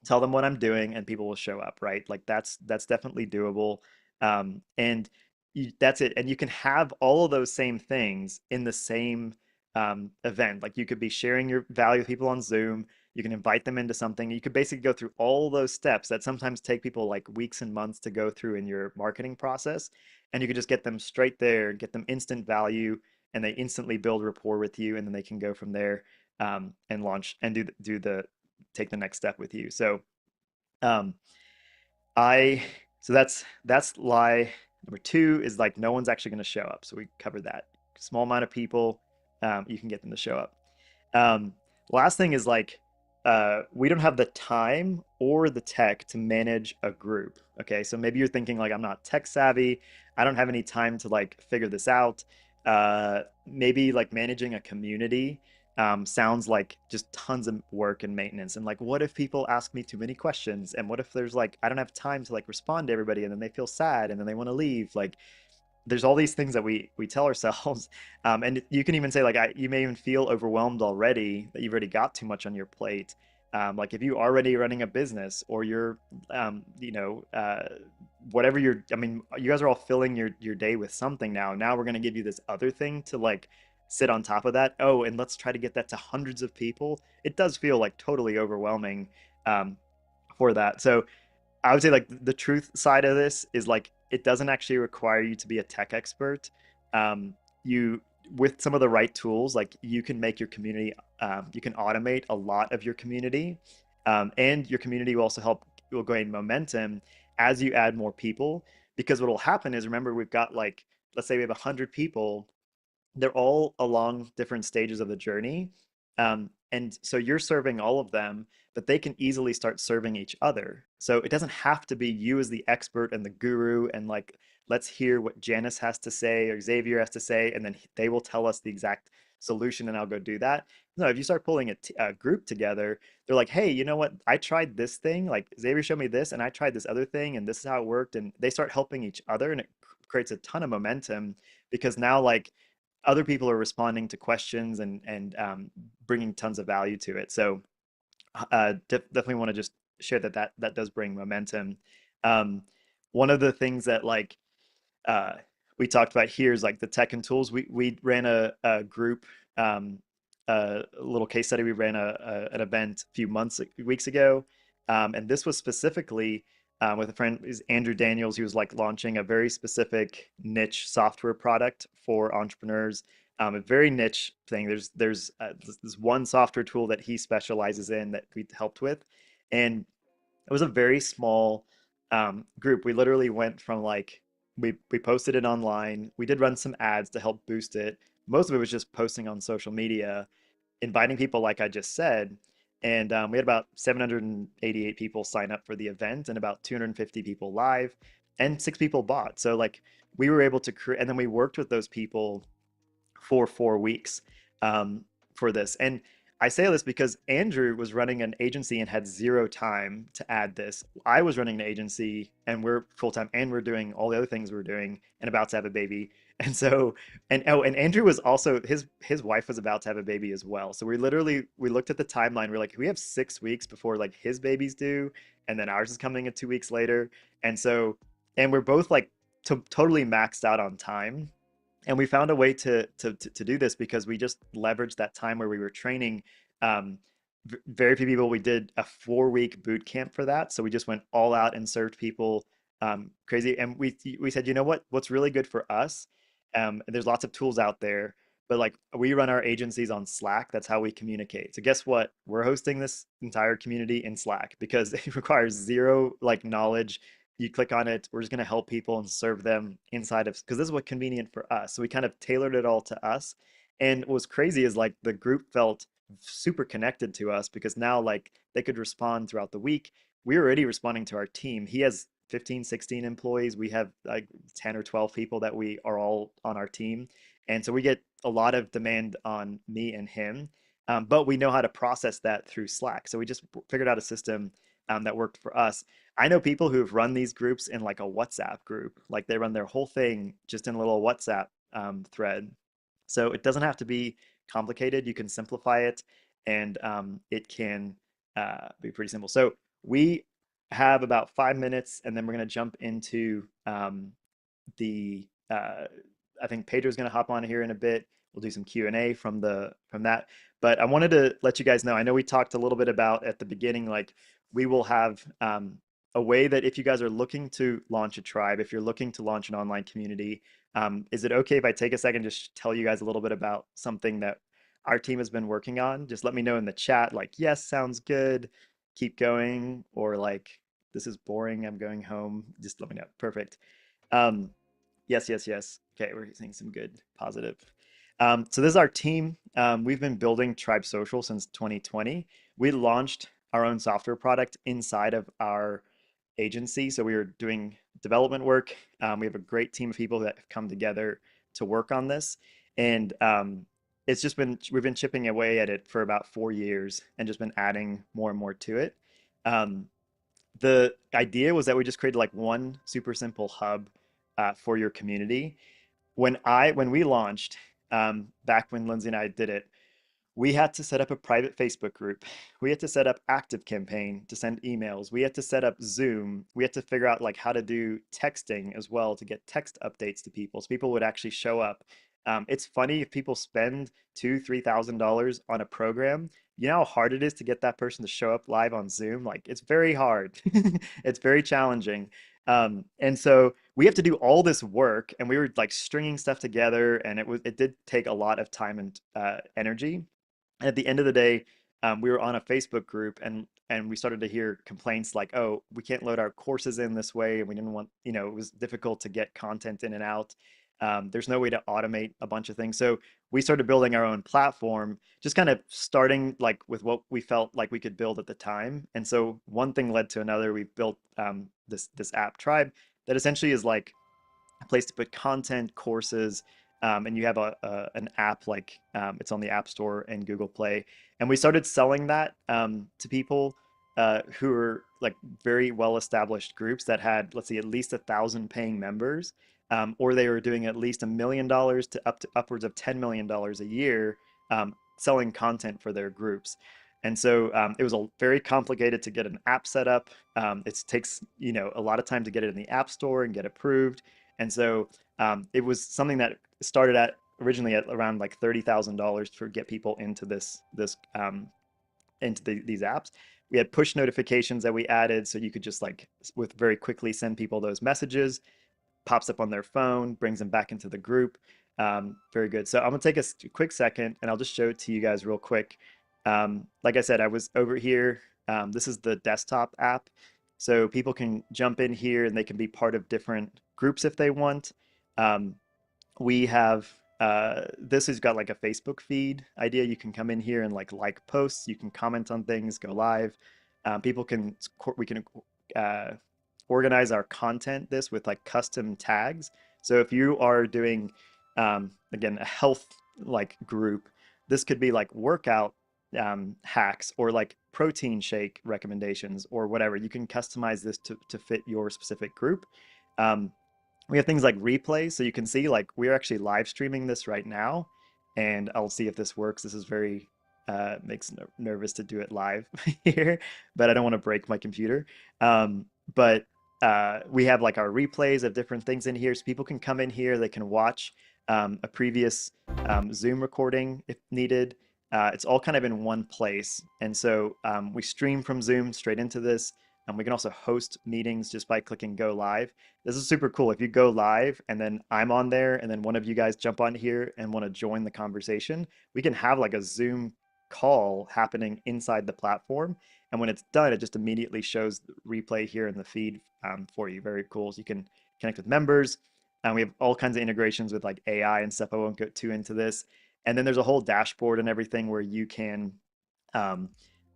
tell them what I'm doing, and people will show up, right? Like that's definitely doable. And that's it. And you can have all of those same things in the same event. Like you could be sharing your value with people on Zoom. You can invite them into something. You could basically go through all those steps that sometimes take people like weeks and months to go through in your marketing process. And you could just get them straight there, get them instant value, and they instantly build rapport with you, and then they can go from there and launch and do the take the next step with you. So um, I so that's lie number two is like no one's actually going to show up. So we covered that. Small amount of people, you can get them to show up. Um, Last thing is like we don't have the time or the tech to manage a group. Okay, so maybe you're thinking like I'm not tech savvy. I don't have any time to like figure this out. Maybe like managing a community sounds like just tons of work and maintenance. And like, what if people ask me too many questions? And what if there's like, I don't have time to like respond to everybody and then they feel sad and then they want to leave? Like, there's all these things that we tell ourselves. And you can even say like, you may even feel overwhelmed already that you've already got too much on your plate. Like if you already running a business or you're, whatever you're, I mean, you guys are all filling your day with something now. Now we're going to give you this other thing to like sit on top of that. Oh, and let's try to get that to hundreds of people. It does feel like totally overwhelming um, for that. So I would say like the truth side of this is like it doesn't actually require you to be a tech expert. You with some of the right tools, like you can make your community, you can automate a lot of your community, and your community will also help will gain momentum as you add more people. Because what will happen is, remember, we've got like let's say we have 100 people, they're all along different stages of the journey. And so you're serving all of them, but they can easily start serving each other. So it doesn't have to be you as the expert and the guru and like, let's hear what Janice has to say or Xavier has to say, and then they will tell us the exact solution and I'll go do that. No, if you start pulling a group together, they're like, hey, you know what? I tried this thing, like Xavier showed me this, and I tried this other thing, and this is how it worked. And they start helping each other, and it creates a ton of momentum because now, like, other people are responding to questions and bringing tons of value to it. So definitely want to just share that does bring momentum. Um, One of the things that like uh, we talked about here is like the tech and tools. We ran a group, a little case study. We ran an event a few weeks ago, and this was specifically with a friend is Andrew Daniels. He was like launching a very specific niche software product for entrepreneurs. A very niche thing. There's this one software tool that he specializes in that we helped with, and it was a very small group. We literally went from like we posted it online. We did run some ads to help boost it. Most of it was just posting on social media, inviting people, like I just said. And we had about 788 people sign up for the event, and about 250 people live, and 6 people bought. So like we were able to create, and then we worked with those people for 4 weeks um, for this. And I say this because Andrew was running an agency and had zero time to add this. I was running an agency and we're full time and we're doing all the other things we're doing and about to have a baby. And so, and oh, and Andrew was also his wife was about to have a baby as well. So we looked at the timeline. We're like, we have 6 weeks before like his baby's due, and then ours is coming in 2 weeks later. And so, and we're both like totally maxed out on time, and we found a way to do this because we just leveraged that time where we were training. um, Very few people. We did a 4 week boot camp for that, so we just went all out and served people crazy. And we said, you know what's really good for us, there's lots of tools out there, but like we run our agencies on Slack. That's how we communicate. So guess what, we're hosting this entire community in Slack because it requires zero like knowledge. You click on it, we're just going to help people and serve them inside of, because this is what's convenient for us. So we kind of tailored it all to us. And what's crazy is like the group felt super connected to us because now like they could respond throughout the week. We're already responding to our team. He has 15, 16 employees. We have like 10 or 12 people that we are all on our team. And so we get a lot of demand on me and him. But we know how to process that through Slack. So we just figured out a system that worked for us. I know people who've run these groups in like a WhatsApp group, like they run their whole thing just in a little WhatsApp thread. So it doesn't have to be complicated. You can simplify it, and it can be pretty simple. So we have about 5 minutes, and then we're going to jump into the I think Pedro's going to hop on here in a bit. We'll do some Q&A from that. But I wanted to let you guys know, I know we talked a little bit about at the beginning, like we will have a way that if you guys are looking to launch a tribe, if you're looking to launch an online community, is it okay if I take a second just tell you guys a little bit about something that our team has been working on? Just let me know in the chat, like, yes, sounds good, keep going, or like, this is boring, I'm going home. Just let me know. Perfect. Um, yes, yes, yes. Okay, we're seeing some good positive. So this is our team. We've been building Tribe Social since 2020. We launched our own software product inside of our agency. So we were doing development work. We have a great team of people that have come together to work on this. And it's just been, we've been chipping away at it for about 4 years and just been adding more and more to it. Um, the idea was that we just created like one super simple hub for your community. When we launched, back when Lindsay and I did it, We had to set up a private Facebook group. We had to set up ActiveCampaign to send emails. We had to set up Zoom. We had to figure out like how to do texting as well to get text updates to people, so people would actually show up. It's funny if people spend $2,000, $3,000 on a program. You know how hard it is to get that person to show up live on Zoom? Like it's very hard. It's very challenging. And so we have to do all this work, and we were like stringing stuff together, and it did take a lot of time and energy. And at the end of the day, we were on a Facebook group, and we started to hear complaints like, "Oh, we can't load our courses in this way," and we didn't want, it was difficult to get content in and out. There's no way to automate a bunch of things, so we started building our own platform, just kind of starting like with what we felt like we could build at the time. And so one thing led to another. We built this app Tribe that essentially is like a place to put content, courses, and you have an app like it's on the App Store and Google Play. And we started selling that to people who are like very well-established groups that had, let's see, at least 1,000 paying members, or they were doing at least $1 million to upwards of $10 million a year selling content for their groups. And so it was very complicated to get an app set up. It takes, a lot of time to get it in the App Store and get approved. And so it was something that started at originally at around like $30,000 to get people into these apps. We had push notifications that we added, so you could just like with very quickly send people those messages. Pops up on their phone, brings them back into the group. Very good. So I'm gonna take a quick second, and I'll just show it to you guys real quick. Like I said, I was over here. This is the desktop app. So people can jump in here and they can be part of different groups if they want. Um, we have this has got like a Facebook feed idea. You can come in here and like posts. You can comment on things, go live. People can we can uh, organize our content this with like custom tags. So if you are doing again a health like group, this could be like workout hacks or like protein shake recommendations or whatever. You can customize this to fit your specific group. Um, we have things like replay, so you can see like we're actually live streaming this right now, and I'll see if this works. This is very makes nervous to do it live here, but I don't want to break my computer. But we have like our replays of different things in here, so people can come in here, they can watch a previous Zoom recording if needed. It's all kind of in one place, and so we stream from Zoom straight into this, and we can also host meetings just by clicking go live. This is super cool. If you go live and then I'm on there and then one of you guys jump on here and want to join the conversation, we can have like a Zoom call happening inside the platform. And when it's done, it just immediately shows the replay here in the feed for you. Very cool. So you can connect with members. And we have all kinds of integrations with like AI and stuff. I won't go too into this. And then there's a whole dashboard and everything where um,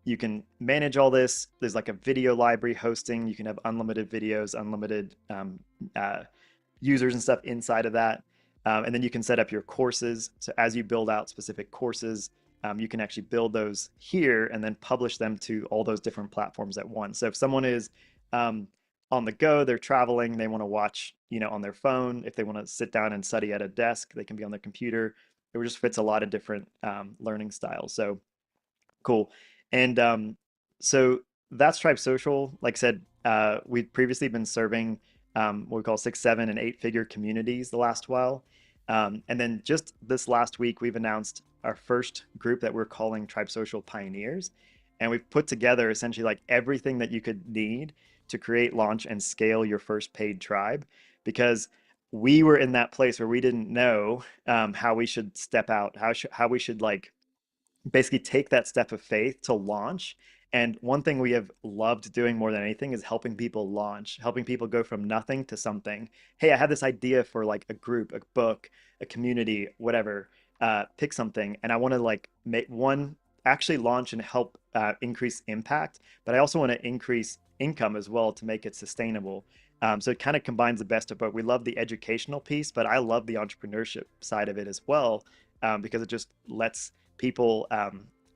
you can manage all this. There's like a video library hosting. You can have unlimited videos, unlimited uh, users and stuff inside of that. And then you can set up your courses. So as you build out specific courses, you can actually build those here and then publish them to all those different platforms at once. So if someone is um, on the go, they're traveling, they want to watch, on their phone. If they want to sit down and study at a desk, they can be on their computer. It just fits a lot of different learning styles. So cool. And so that's Tribe Social. Like I said, we've previously been serving what we call 6, 7, and 8-figure communities the last while. And then just this last week, we've announced our first group that we're calling Tribe Social Pioneers. And we've put together essentially like everything that you could need to create, launch, and scale your first paid tribe, because we were in that place where we didn't know how we should step out, how we should like basically take that step of faith to launch. And one thing we have loved doing more than anything is helping people launch, helping people go from nothing to something. Hey, I have this idea for like a group, a book, a community, whatever. Pick something, and I want to like make one actually launch and help increase impact, but I also want to increase income as well to make it sustainable. So it kind of combines the best of both. We love the educational piece, but I love the entrepreneurship side of it as well, because it just lets people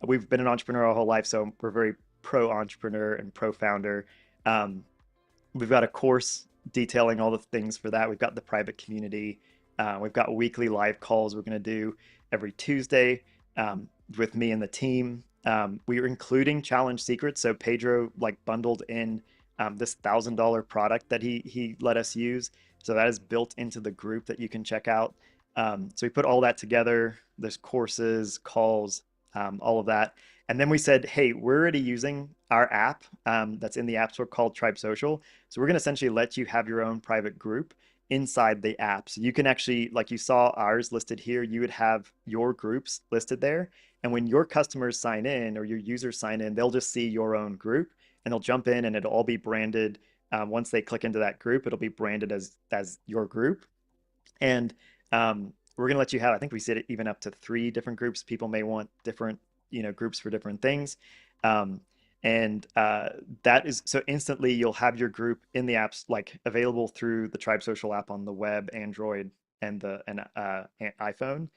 we've been an entrepreneur our whole life, so we're very pro entrepreneur and pro founder. We've got a course detailing all the things for that. We've got the private community. We've got weekly live calls we're going to do every Tuesday. with me and the team. We were including challenge secrets. So Pedro like bundled in this $1,000 product that he let us use. So that is built into the group that you can check out. So we put all that together. There's courses, calls, all of that. And then we said, hey, we're already using our app that's in the App Store called Tribe Social. So we're going to essentially let you have your own private group inside the app. So you can actually, like you saw ours listed here, you would have your groups listed there. And when your customers sign in or your users sign in, they'll just see your own group and they'll jump in and it'll all be branded. Once they click into that group, it'll be branded as your group. And we're going to let you have, I think we said it even up to 3 different groups. People may want different, groups for different things. Um, and that is so instantly you'll have your group in the apps like available through the Tribe Social app on the web, Android, and iPhone,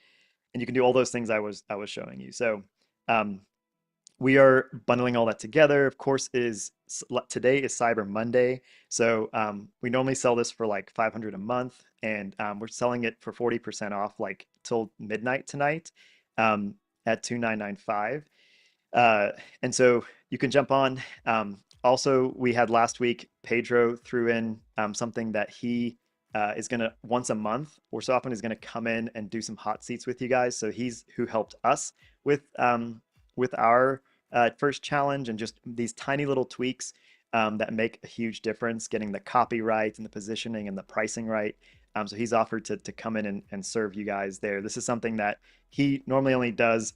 and you can do all those things I was showing you. So um, we are bundling all that together. Of course, today is Cyber Monday, so we normally sell this for like 500 a month, and we're selling it for 40% off, like till midnight tonight, um, at 2,995. Uh, and so you can jump on. Also, we had last week, Pedro threw in something that he is going to once a month or so often is going to come in and do some hot seats with you guys. So he's who helped us with our first challenge and just these tiny little tweaks that make a huge difference, getting the copyright and the positioning and the pricing right. So he's offered to come in and serve you guys there. This is something that he normally only does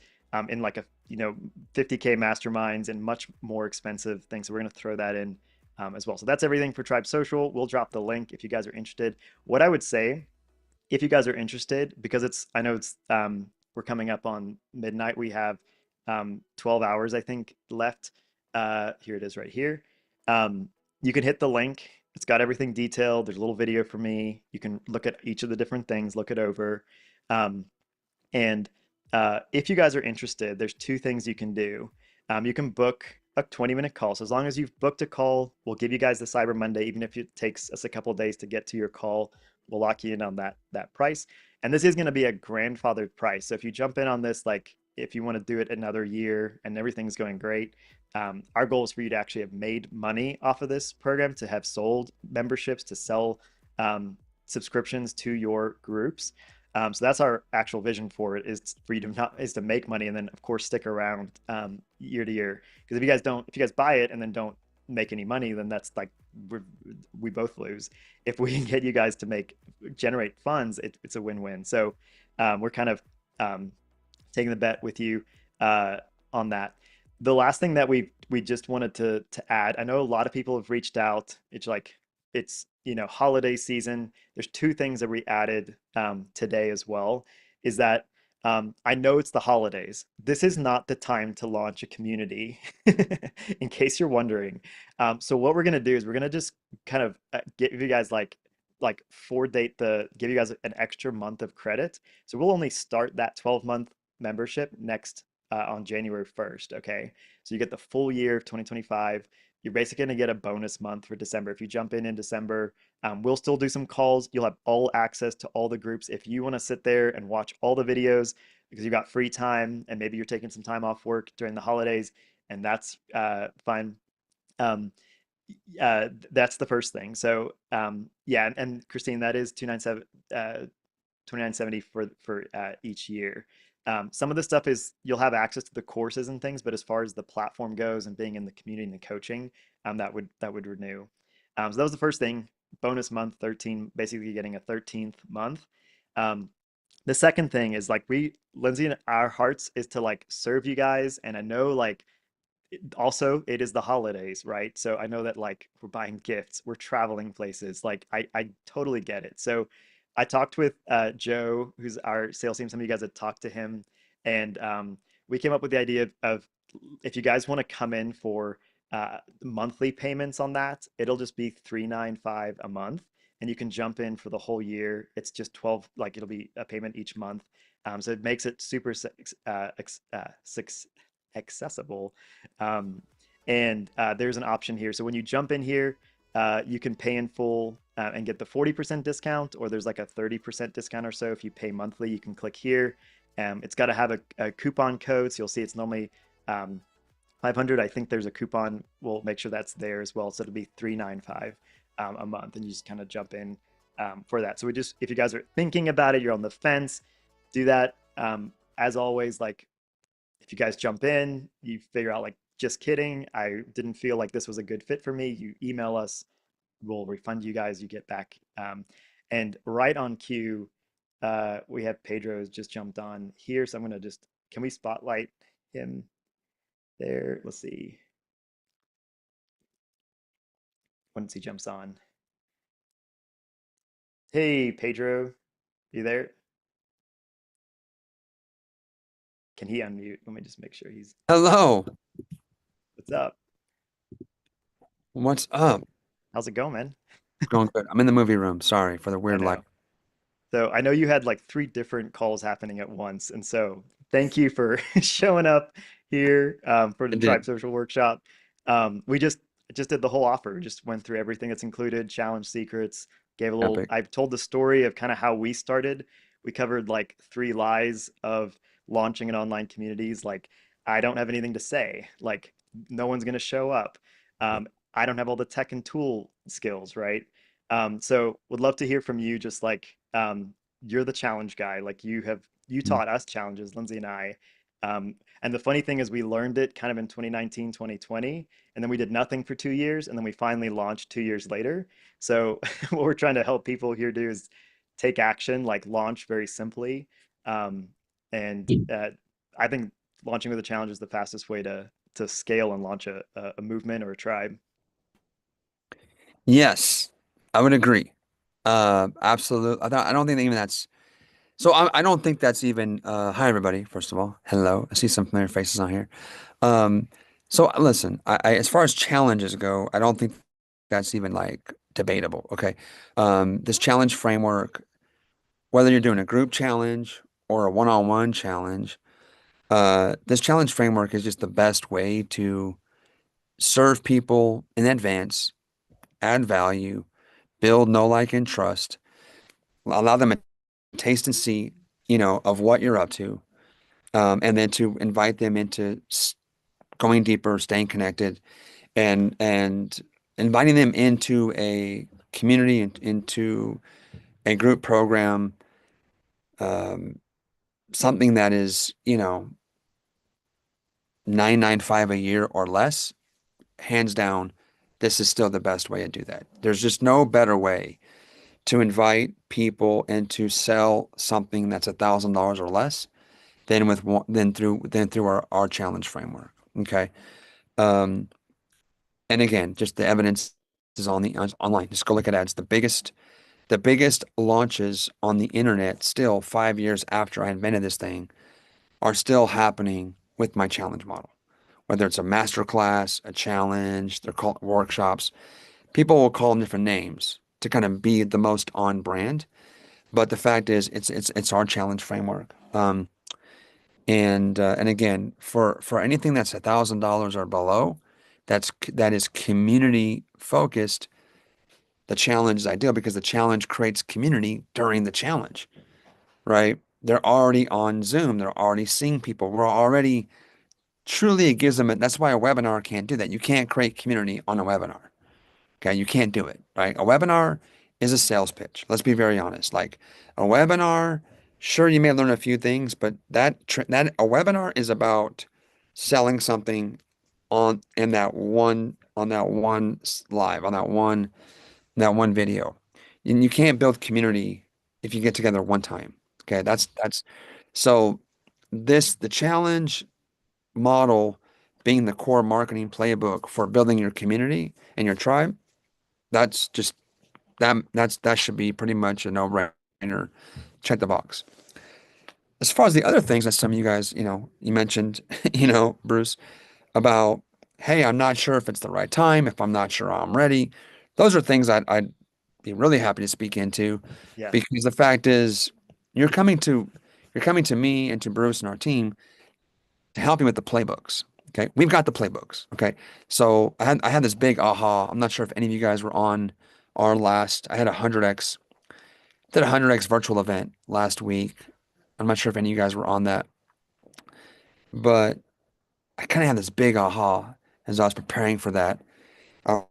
in like a 50K masterminds and much more expensive things. So we're going to throw that in as well. So that's everything for Tribe Social. We'll drop the link if you guys are interested. What I would say, if you guys are interested, because I know it's we're coming up on midnight. We have 12 hours, I think, left. Here it is right here. You can hit the link. It's got everything detailed. There's a little video for me. You can look at each of the different things, look it over. Um, and if you guys are interested, there's 2 things you can do. You can book a 20-minute call. So as long as you've booked a call, we'll give you guys the Cyber Monday, even if it takes us a couple of days to get to your call. We'll lock you in on that price. And this is going to be a grandfathered price. So if you jump in on this, like if you want to do it another year and everything's going great, our goal is for you to actually have made money off of this program, to have sold memberships, to sell subscriptions to your groups. So that's our actual vision for it, is for you to not is to make money and then of course stick around year to year. Because if you guys buy it and then don't make any money, then that's like we both lose. If we can get you guys to generate funds, it's a win-win. So we're kind of taking the bet with you on that. The last thing that we just wanted to add, I know a lot of people have reached out. It's holiday season. There's 2 things that we added today as well. Is that I know it's the holidays. This is not the time to launch a community, in case you're wondering. So what we're gonna do is we're gonna just kind of give you guys give you guys an extra month of credit. So we'll only start that 12-month membership next on January 1st. Okay, so you get the full year of 2025. You're basically going to get a bonus month for December. If you jump in December, we'll still do some calls. You'll have all access to all the groups. If you want to sit there and watch all the videos because you got free time and maybe you're taking some time off work during the holidays, and that's fine. Um, that's the first thing. So yeah, and Christine, that is 2970 for each year. Some of the stuff is you'll have access to the courses and things, but as far as the platform goes and being in the community and the coaching, that would renew. So that was the first thing. Bonus month 13, basically getting a 13th month. Um, the second thing is like Lindsay and our hearts is to like serve you guys, and I know like also it is the holidays, right? So I know that like we're buying gifts, we're traveling places. Like I totally get it. So I talked with Joe, who's our sales team. Some of you guys had talked to him, and we came up with the idea of if you guys want to come in for monthly payments on that, it'll just be 395 a month, and you can jump in for the whole year. It's just 12, like it'll be a payment each month. So it makes it super accessible. Um, and there's an option here. So when you jump in here, you can pay in full and get the 40% discount, or there's like a 30% discount or so if you pay monthly. You can click here It's got to have a coupon code, so you'll see it's normally 500. I think there's a coupon. We'll make sure that's there as well. So it'll be 395 a month, and you just kind of jump in for that. So we just, if you guys are thinking about it, you're on the fence, do that. As always, like if you guys jump in, you figure out like, just kidding, I didn't feel like this was a good fit for me, you email us, we'll refund you guys, you get back. And right on cue, we have Pedro's just jumped on here. So I'm going to just, can we spotlight him there? Let's see. Once he jumps on. Hey, Pedro, you there? Can he unmute? Let me just make sure he's,
Hello.
what's up?
What's up?
How's it going, man?
It's going good. I'm in the movie room. Sorry for the
I
weird light.
know. So I know you had like three different calls happening at once, and so thank you for showing up here for
I
the
did.
Tribe Social Workshop. We just did the whole offer, just went through everything that's included, challenge secrets, gave a little.
Epic.
I've told the story of kind of how we started. We covered like three lies of launching an online communities. Like I don't have anything to say. Like no one's gonna show up. I don't have all the tech and tool skills, right? So would love to hear from you, just like you're the challenge guy. Like you
Mm.
taught us challenges, Lindsay and I. And the funny thing is we learned it kind of in 2019, 2020, and then we did nothing for 2 years, and then we finally launched 2 years later. So what we're trying to help people here do is take action, like launch very simply. Um, and I think launching with a challenge is the fastest way to scale and launch a movement or a tribe.
Yes, I would agree. Absolutely. I don't think even that's so. I don't think that's even. Hi, everybody. First of all, hello. I see some familiar faces on here. Um, so listen. As far as challenges go, I don't think that's even like debatable. Okay. This challenge framework, whether you're doing a group challenge or a one-on-one challenge, this challenge framework is just the best way to serve people in advance, add value, build know, like, and trust, allow them a taste and see, of what you're up to, and then to invite them into going deeper, staying connected, and inviting them into a community, into a group program, um, something that is, 995 a year or less. Hands down, this is still the best way to do that. There's just no better way to invite people and to sell something that's $1,000 or less than with one, than through our challenge framework. Okay. Um, and again, just the evidence is online. Just go look at ads. The biggest launches on the internet still 5 years after I invented this thing are still happening with my challenge model. Whether it's a master class, a challenge, they're called workshops. People will call them different names to kind of be the most on brand. But the fact is, it's our challenge framework. And again, for anything that's $1,000 or below, that is community focused. The challenge is ideal because the challenge creates community during the challenge, right? They're already on Zoom. They're already seeing people. We're already truly it gives them. That's why a webinar can't do that. You can't create community on a webinar. Okay, you can't do it, right? A webinar is a sales pitch. Let's be very honest. Like a webinar, sure, you may learn a few things, but that a webinar is about selling something on that one live on that one video. And you can't build community if you get together one time. Okay, that's so the challenge model being the core marketing playbook for building your community and your tribe. That's just that should be pretty much a no-brainer. Check the box. As far as the other things that some of you guys, you mentioned, Bruce, about, hey, I'm not sure if it's the right time, if I'm not sure I'm ready. Those are things I'd be really happy to speak into,
Yeah.
because the fact is, you're coming to you're coming to me and to Bruce and our team to help you with the playbooks. Okay, we've got the playbooks. Okay, so I had this big aha. I'm not sure if any of you guys were on our last. I had a 100x virtual event last week. I'm not sure if any of you guys were on that, but I kind of had this big aha as I was preparing for that. I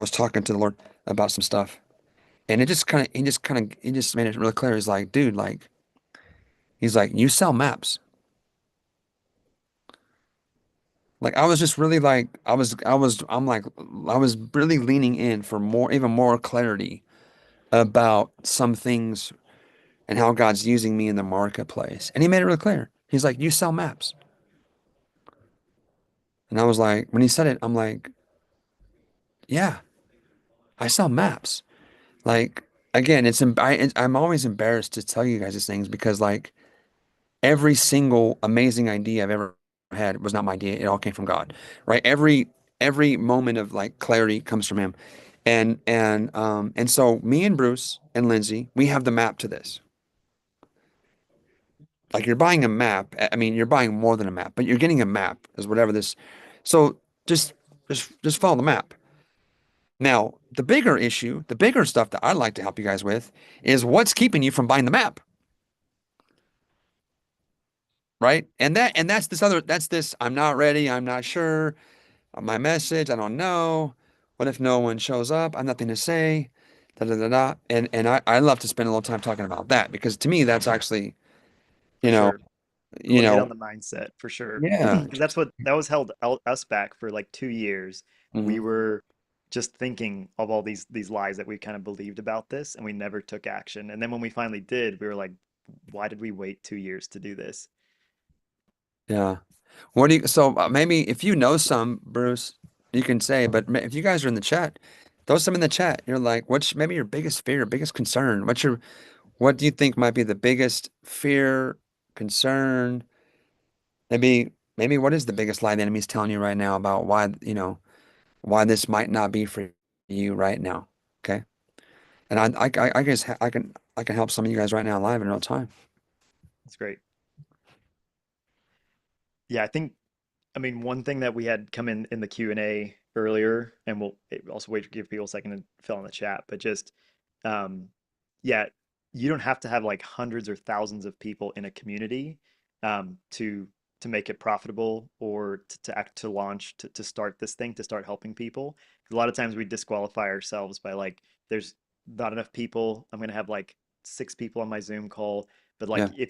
was talking to the Lord about some stuff, and he just made it really clear. He's like, dude, like, he's like, you sell maps. Like, I was just really like, I was really leaning in for more, even more clarity about some things and how God's using me in the marketplace. And he made it really clear. He's like, you sell maps. And I was like, when he said it, I'm like, yeah, I sell maps. Like, again, I'm always embarrassed to tell you guys these things because like every single amazing idea I've ever had was not my idea. It all came from God, right? Every moment of like clarity comes from him. And so me and Bruce and Lindsay, we have the map to this. Like you're buying a map. I mean, you're buying more than a map, but you're getting a map is whatever this. So just just follow the map. Now, the bigger issue, the bigger stuff that I'd like to help you guys with is what's keeping you from buying the map, right? And that's this I'm not ready, I'm not sure. My message, I don't know. What if no one shows up? I have nothing to say. Da da da da. I love to spend a little time talking about that because to me that's actually,
For
you know,
sure.
you
Really hit
know,
on the mindset for sure.
yeah.
Because that's what that was held us back for like 2 years. We
Mhm.
were just thinking of all these lies that we kind of believed about this, and we never took action. And then when we finally did, we were like, why did we wait 2 years to do this?
Yeah. What do you, so maybe if you know some, Bruce, you can say, but if you guys are in the chat, throw some in the chat. You're like, what's maybe your biggest fear, biggest concern? What do you think might be the biggest fear, concern? Maybe what is the biggest lie the enemy's telling you right now about why, why this might not be for you right now? Okay. And I guess I can help some of you guys right now live in real time.
It's great. Yeah, I mean, one thing that we had come in the Q&A earlier, and we'll also wait to give people a second to fill in the chat, but just, um, yeah, you don't have to have like hundreds or thousands of people in a community to make it profitable or to launch to start this thing to start helping people. A lot of times we disqualify ourselves by like, there's not enough people. I'm gonna have like 6 people on my Zoom call, but like
Yeah.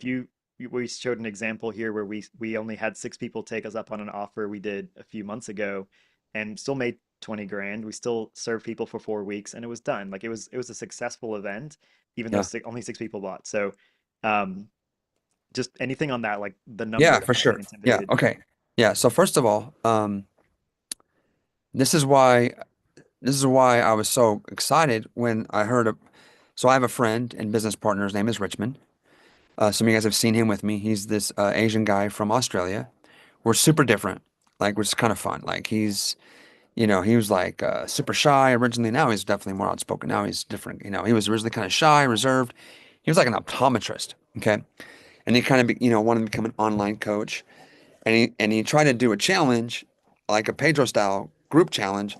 if we showed an example here where we only had 6 people take us up on an offer we did a few months ago and still made 20 grand. We still served people for 4 weeks and it was done. Like it was a successful event, even though
Yeah.
only 6 people bought. So um, just anything on that, like the
Yeah,
number,
for
not getting
sure. Yeah.
intimidated.
Okay. Yeah. So first of all, this is why this is why I was so excited when I heard of. So I have a friend and business partner. His name is Richmond. Some of you guys have seen him with me. He's this Asian guy from Australia. We're super different. Like, which is kind of fun. Like, he was like super shy originally. Now he's definitely more outspoken. Now he's different. He was originally kind of shy, reserved. He was like an optometrist. Okay. And he kind of, wanted to become an online coach. And he tried to do a challenge, like a Pedro style group challenge.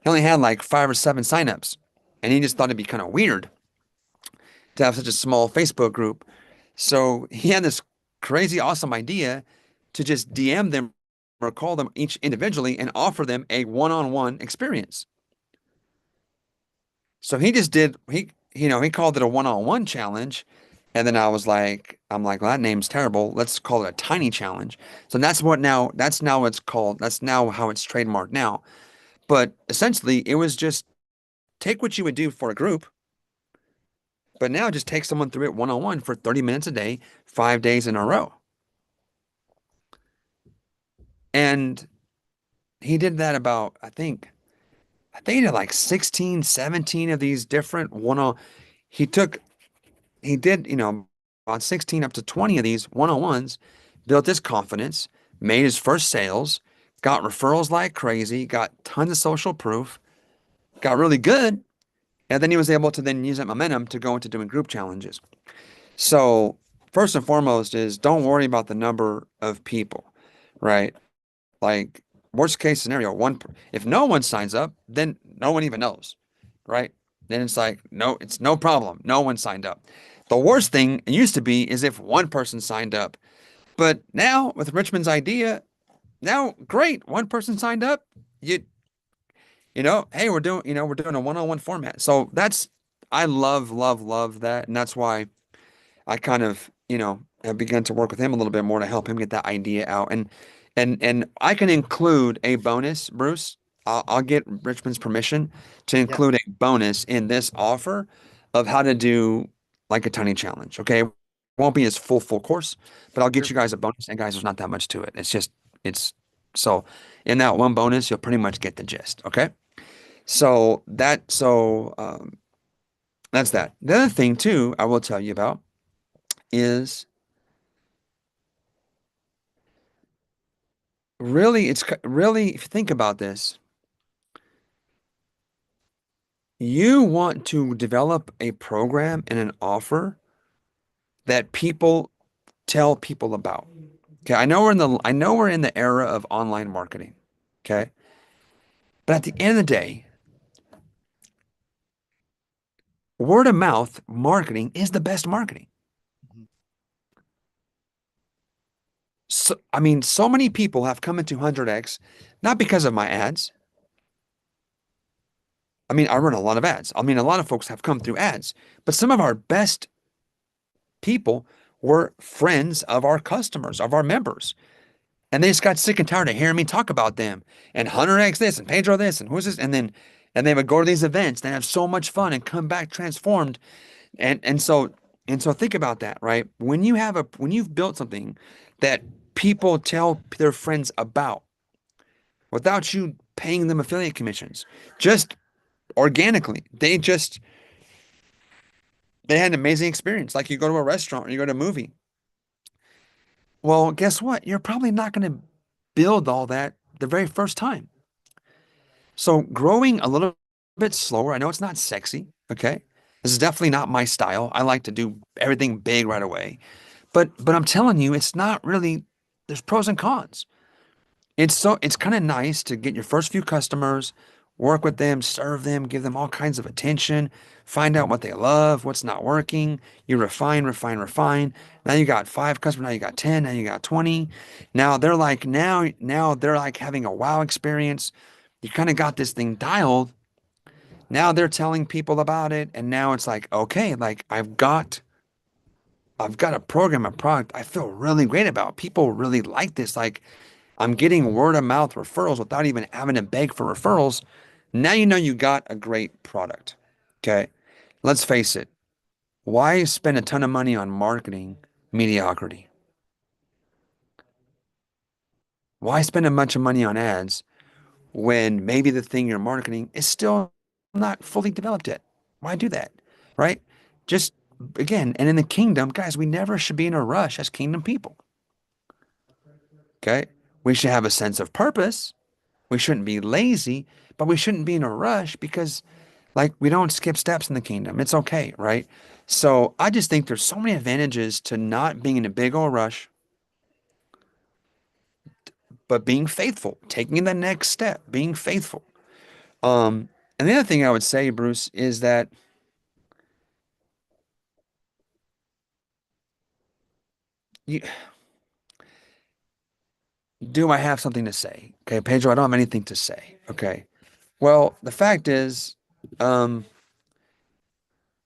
He only had like 5 or 7 signups. And he just thought it'd be kind of weird to have such a small Facebook group. So he had this crazy, awesome idea to just DM them or call them each individually and offer them a one-on-one experience. So he just did, he called it a one-on-one challenge. And then I'm like, well, that name's terrible. Let's call it a tiny challenge. So that's now it's called, that's now how it's trademarked now. But essentially, it was just take what you would do for a group, but now just take someone through it one-on-one for 30 minutes a day, 5 days in a row. And he did that about, I think he did like 16, 17 of these different he took, he did, about 16 up to 20 of these one-on-ones, built his confidence, made his first sales, got referrals like crazy, got tons of social proof, got really good. And then he was able to then use that momentum to go into doing group challenges. So first and foremost is don't worry about the number of people, right? Like worst case scenario, if no one signs up, then no one even knows, right? Then it's like no, it's no problem. No one signed up. The worst thing it used to be is if one person signed up. But now with Richmond's idea, now great, one person signed up. You hey, we're doing a one-on-one format. So that's I love, love, love that. And that's why I kind of, have begun to work with him a little bit more to help him get that idea out. And I can include a bonus, Bruce. I'll get Richmond's permission to
Yeah,
include a bonus in this offer of how to do like a tiny challenge. Okay. It won't be his full course, but I'll get
sure.
you guys a bonus. And guys, there's not that much to it. It's so in that one bonus, you'll pretty much get the gist. Okay. So that's that. The other thing too, I will tell you about is really, really, if you think about this, you want to develop a program and an offer that people tell people about. Okay, I know we're in the era of online marketing. Okay, but at the end of the day, word of mouth marketing is the best marketing.
Mhm.
So, I mean, so many people have come into 100x not because of my ads. I mean, I run a lot of ads. I mean, a lot of folks have come through ads, but some of our best people were friends of our customers, of our members. And they just got sick and tired of hearing me talk about them and Hunter X this and Pedro this and who's this. And they would go to these events and have so much fun and come back transformed. And so think about that, right? When you've built something that people tell their friends about without you paying them affiliate commissions, just organically, they had an amazing experience. Like you go to a restaurant or you go to a movie. Well, guess what? You're probably not going to build all that the very first time. So growing a little bit slower, I know it's not sexy, okay? This is definitely not my style. I like to do everything big right away. But I'm telling you, it's not really there's pros and cons. It's kind of nice to get your first few customers, work with them, serve them, give them all kinds of attention, find out what they love, what's not working. You refine, refine, refine. Now you got 5 customers, now you got 10, now you got 20. Now they're like having a wow experience. You kind of got this thing dialed. Now they're telling people about it, and now it's like, okay, like I've got a program, a product I feel really great about. People really like this. Like I'm getting word of mouth referrals without even having to beg for referrals. Now you know you got a great product. Okay. Let's face it. Why spend a ton of money on marketing mediocrity? Why spend a bunch of money on ads when maybe the thing you're marketing is still not fully developed yet? Why do that? Right? Just again, and in the kingdom, guys, we never should be in a rush as kingdom people. Okay. We should have a sense of purpose. We shouldn't be lazy, but we shouldn't be in a rush because, like, we don't skip steps in the kingdom. It's okay, right? So I just think there's so many advantages to not being in a big old rush, but being faithful, taking the next step, being faithful. And the other thing I would say, Bruce, is that you, do I have something to say? Okay, Pedro, I don't have anything to say. Okay. Well, the fact is, um,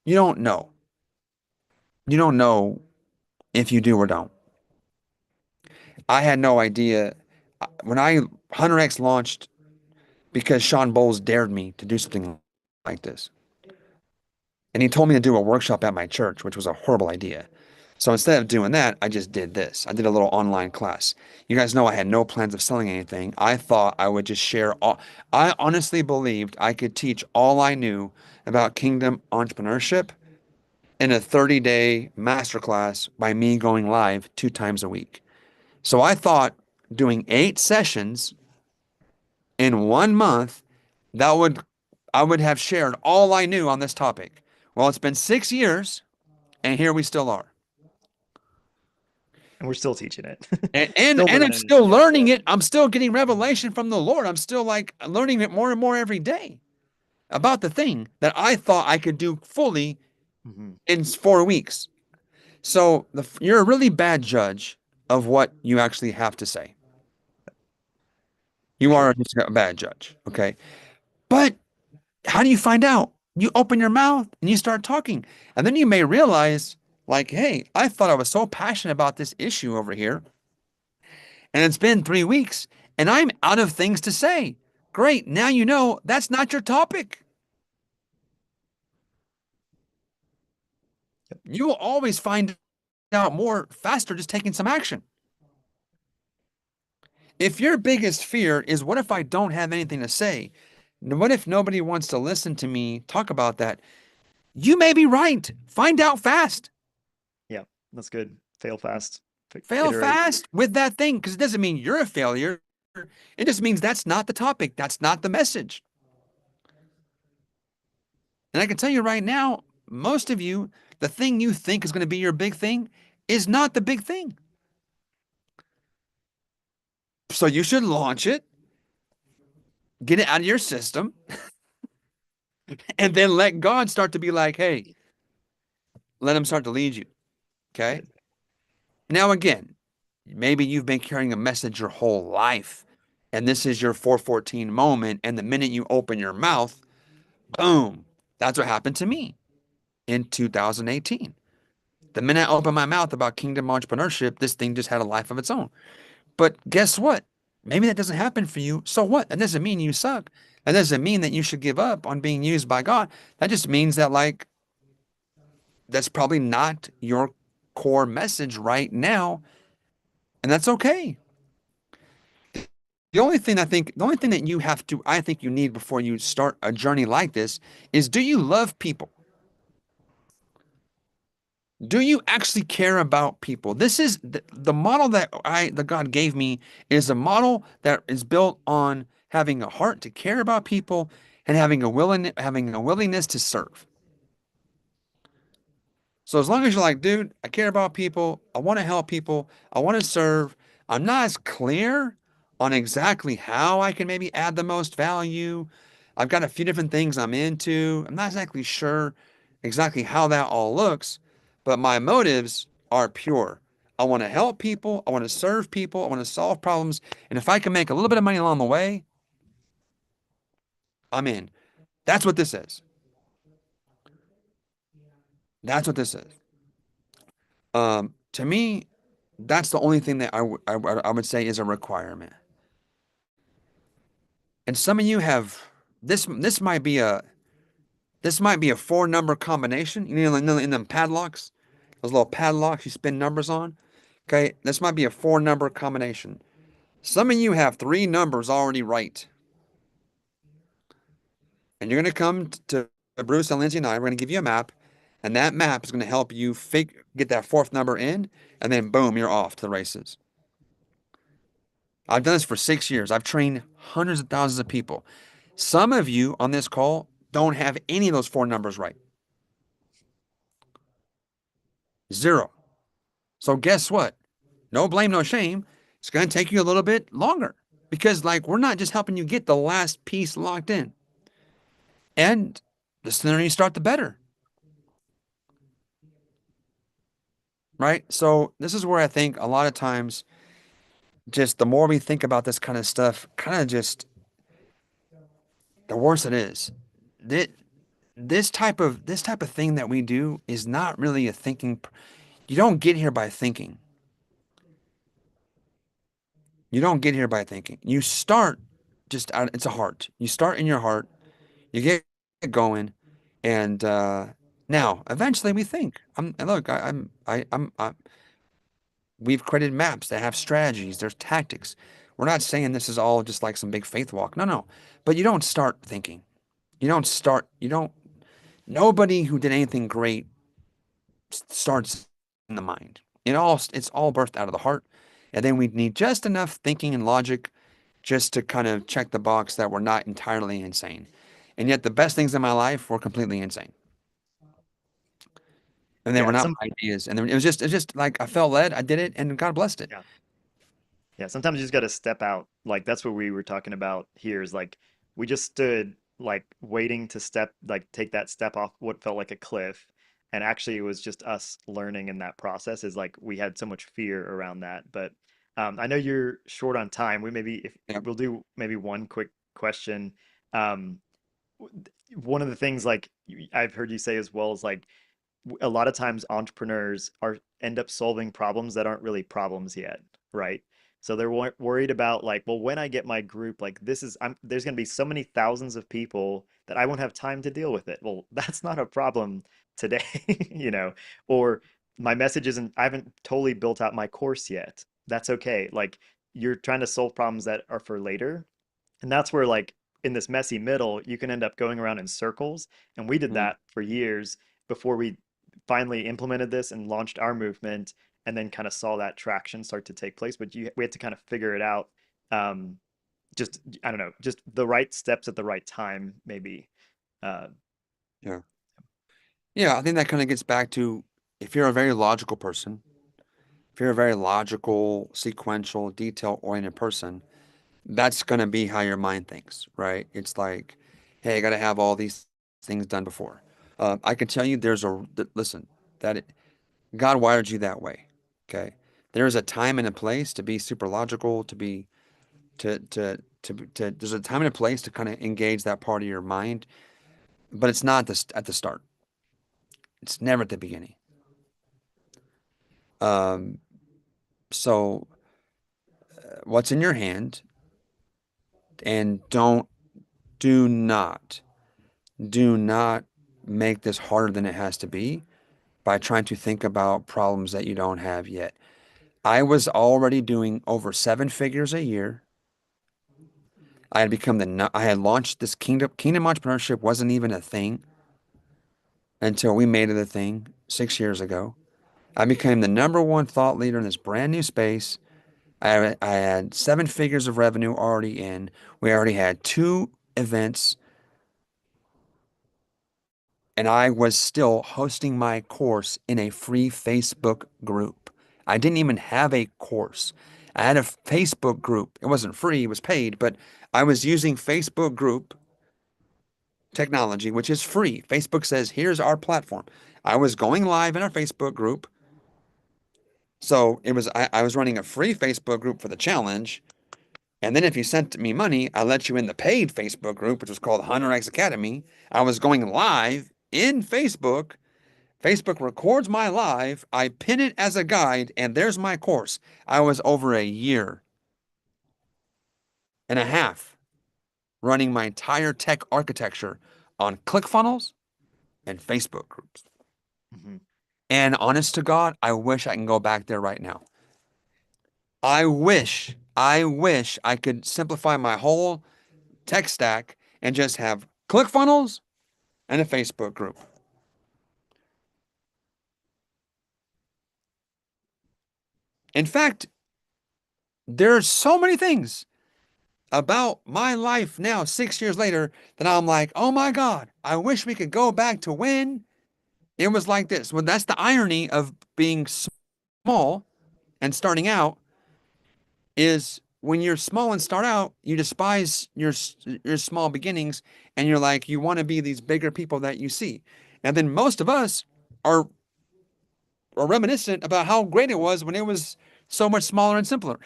you don't know. You don't know if you do or don't. I had no idea when I Hunter X launched because Sean Bowles dared me to do something like this. And he told me to do a workshop at my church, which was a horrible idea. So instead of doing that, I just did this. I did a little online class. You guys know I had no plans of selling anything. I thought I would just share all. I honestly believed I could teach all I knew about kingdom entrepreneurship in a 30-day masterclass by me going live 2 times a week. So I thought doing 8 sessions in 1 month, that would I would have shared all I knew on this topic. Well, it's been 6 years, and here we still are.
And we're still teaching it.
And, and
Still
and
doing
I'm
it.
still
Yeah.
learning it. I'm still getting revelation from the Lord. I'm still like learning it more and more every day about the thing that I thought I could do fully
Hmm.
in 4 weeks. So you're a really bad judge of what you actually have to say.
For
You are
sure.
just a bad judge. Okay. But how do you find out? You open your mouth and you start talking. And then you may realize, like, hey, I thought I was so passionate about this issue over here. And it's been 3 weeks and I'm out of things to say. Great. Now you know that's not your topic.
Yep.
You will always find out more faster just taking some action. If your biggest fear is, what if I don't have anything to say? What if nobody wants to listen to me talk about that? You may be right. Find out fast.
Yeah, that's good. Fail fast.
Fail
Iterate.
fast with that thing because it doesn't mean you're a failure. It just means that's not the topic. That's not the message. And I can tell you right now, most of you, the thing you think is going to be your big thing is not the big thing. So you should launch it, get it out of your system, and then let God start to be like, hey, let him start to lead you. Okay.
Good.
Now, again, maybe you've been carrying a message your whole life, and this is your 414 moment. And the minute you open your mouth, boom, that's what happened to me in 2018. The minute I opened my mouth about kingdom entrepreneurship, this thing just had a life of its own. But guess what? Maybe that doesn't happen for you. So what? That doesn't mean you suck. That doesn't mean that you should give up on being used by God. That just means that, like, that's probably not your core message right now. And that's okay. The only thing that you have to, I think you need before you start a journey like this is, do you love people? Do you actually care about people? This is the model that God gave me is a model that is built on having a heart to care about people and having a willingness to serve. So as long as you're like, dude, I care about people, I want to help people, I want to serve. I'm not as clear on exactly how I can maybe add the most value. I've got a few different things I'm into. I'm not exactly sure exactly how that all looks, but my motives are pure. I want to help people, I want to serve people, I want to solve problems, and if I can make a little bit of money along the way, I'm in. That's what this is. That's what this is. To me, that's the only thing that I would say is a requirement. And some of you have this. This might be a four-number combination. You know, in them padlocks, those little padlocks you spin numbers on. Okay, this might be a four-number combination. Some of you have three numbers already right, and you're going to come to Bruce and Lindsay and I. We're going to give you a map, and that map is going to help you get that fourth number in, and then boom, you're off to the races. I've done this for 6 years. I've trained hundreds of thousands of people. Some of you on this call don't have any of those four numbers right. Zero. So guess what? No blame, no shame. It's going to take you a little bit longer because, like, we're not just helping you get the last piece locked in. And the sooner you start, the better, right? So this is where I think a lot of times, just the more we think about this kind of stuff, kind of just the worse it is. This, this type of thing that we do is not really a thinking. You don't get here by thinking. You don't get here by thinking. You start just out, it's a heart. You start in your heart, you get going, and now eventually we think. And look, we've created maps that have strategies, there's tactics. We're not saying this is all just like some big faith walk. No, no. But you don't start thinking. You don't, nobody who did anything great starts in the mind. It's all birthed out of the heart. And then we need just enough thinking and logic just to kind of check the box that we're not entirely insane. And yet the best things in my life were completely insane. And they were
Yeah,
not my ideas. And it was just like I felt led, I did it, and God blessed it.
yeah. Yeah, sometimes you just got to step out. Like that's what we were talking about here is like we just stood like waiting to take that step off what felt like a cliff. And actually, it was just us learning in that process. Is like we had so much fear around that. But I know you're short on time. We maybe if
Yeah.
we'll do maybe one quick question. Um, One of the things like I've heard you say as well is like a lot of times entrepreneurs are end up solving problems that aren't really problems yet, right? So they're worried about like, well, when I get my group, like this is, there's going to be so many thousands of people that I won't have time to deal with it. Well, that's not a problem today, you know, or my message isn't, I haven't totally built out my course yet. That's okay. Like you're trying to solve problems that are for later. And that's where, like, in this messy middle, you can end up going around in circles. And we did
Mm,
that for years before we finally implemented this and launched our movement and then kind of saw that traction start to take place. But we had to kind of figure it out. Um, just, I don't know, just the right steps at the right time, maybe. Uh,
yeah. Yeah, I think that kind of gets back to if you're a very logical person, if you're a very logical, sequential, detail-oriented person, that's going to be how your mind thinks, right? It's like, hey, I got to have all these things done before. I can tell you listen, God wired you that way. Okay. There's a time and a place to be super logical, there's a time and a place to kind of engage that part of your mind, but it's not at the start. It's never at the beginning. Um, so what's in your hand and do not, do not make this harder than it has to be by trying to think about problems that you don't have yet. I was already doing over seven figures a year. I had launched this kingdom entrepreneurship wasn't even a thing until we made it a thing 6 years ago. I became the number one thought leader in this brand new space. I had seven figures of revenue already in. We already had two events, and I was still hosting my course in a free Facebook group. I didn't even have a course. I had a Facebook group. It wasn't free, it was paid, but I was using Facebook group technology, which is free. Facebook says, here's our platform. I was going live in our Facebook group. So I was running a free Facebook group for the challenge. And then if you sent me money, I let you in the paid Facebook group, which was called Hunter X Academy. I was going live in Facebook. Facebook records my live. I pin it as a guide, and there's my course. I was over a year and a half running my entire tech architecture on ClickFunnels and Facebook groups.
mhm.
And honest to God, I wish I can go back there right now. I wish I could simplify my whole tech stack and just have ClickFunnels and a Facebook group. In fact, there's so many things about my life now, 6 years later, that I'm like, oh my God, I wish we could go back to when it was like this. Well, that's the irony of being small and starting out is when you're small and start out, you despise your small beginnings, and you're like you want to be these bigger people that you see. And then most of us are are reminiscent about how great it was when it was so much smaller and simpler.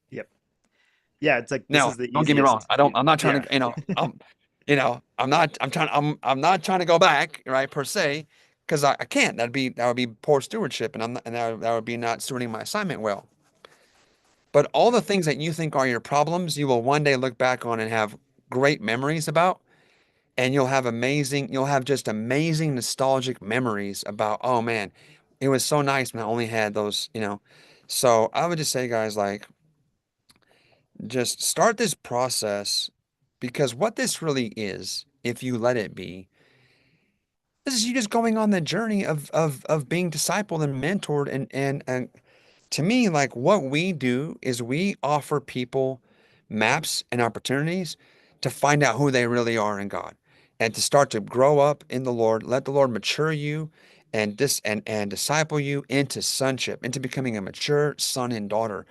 Yep. Yeah, it's like this
Now,
is the
don't get me wrong.
easiest.
I'm not trying
Yeah.
to, I'm not trying to go back, right, per se, because I can't. That would be poor stewardship, and that would be not stewarding my assignment well. But all the things that you think are your problems, you will one day look back on and have great memories about, and you'll have just amazing nostalgic memories about, oh man, it was so nice when I only had those. So I would just say, guys, like, just start this process because what this really is, if you let it be, this is you just going on the journey of being discipled and mentored and to me, like what we do is we offer people maps and opportunities to find out who they really are in God and to start to grow up in the Lord, let the Lord mature you and disciple you into sonship, into becoming a mature son and daughter.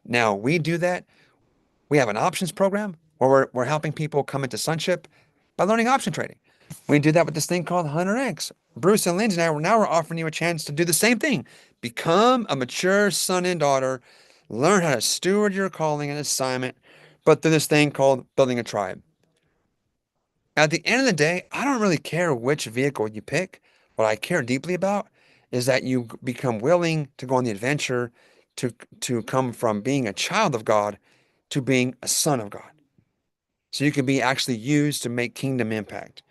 Now, we do that. We have an options program where we're helping people come into sonship by learning option trading. We do that with this thing called Hunter X. Bruce and Lindsay and I were now we're offering you a chance to do the same thing. Become a mature son and daughter, learn how to steward your calling and assignment, but through this thing called building a tribe. At the end of the day, I don't really care which vehicle you pick. What I care deeply about is that you become willing to go on the adventure to to come from being a child of God to being a son of God. So you can be actually used to make kingdom impact.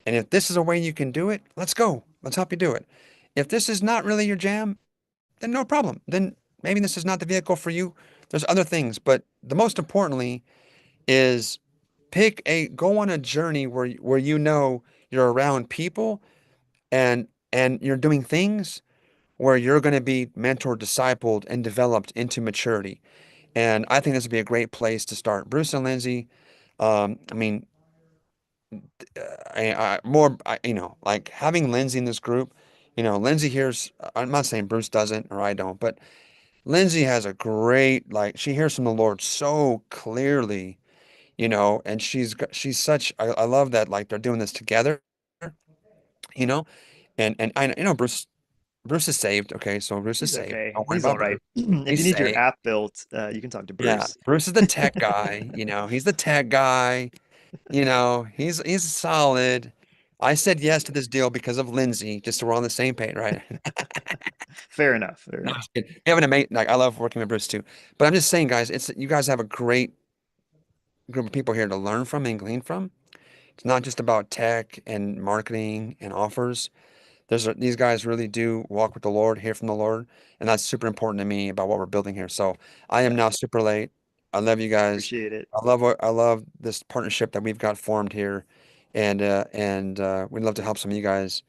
And if this is a way you can do it, let's go. Let's help you do it. If this is not really your jam, then no problem. Then maybe this is not the vehicle for you. There's other things, but the most importantly is go on a journey where you know you're around people and you're doing things where you're going to be mentored, discipled, and developed into maturity. And I think this would be a great place to start. Bruce and Lindsay, I mean, like having Lindsay in this group, Lindsay hears, I'm not saying Bruce doesn't or I don't, but Lindsay has a great, like, she hears from the Lord so clearly, and she's such, I love that, like, they're doing this together, you know, and Bruce is saved. Okay. So Bruce is
He's
saved.
okay.
Don't worry
He's all
about
right.
Bruce.
If you
He's
need your
saved.
app built, you can talk to
Yeah.
Bruce.
Bruce is the tech guy, he's the tech guy. He's solid. I said yes to this deal because of Lindsay, just so we're on the same page, right?
Fair enough. Fair
No, I'm
enough.
just kidding. We have an amazing, like, I love working with Bruce too. But I'm just saying, guys, you guys have a great group of people here to learn from and glean from. It's not just about tech and marketing and offers. These guys really do walk with the Lord, hear from the Lord, and that's super important to me about what we're building here. So I am
Yeah,
now super late. I love you guys.
appreciate it.
I love this partnership that we've got formed here, and we'd love to help some of you guys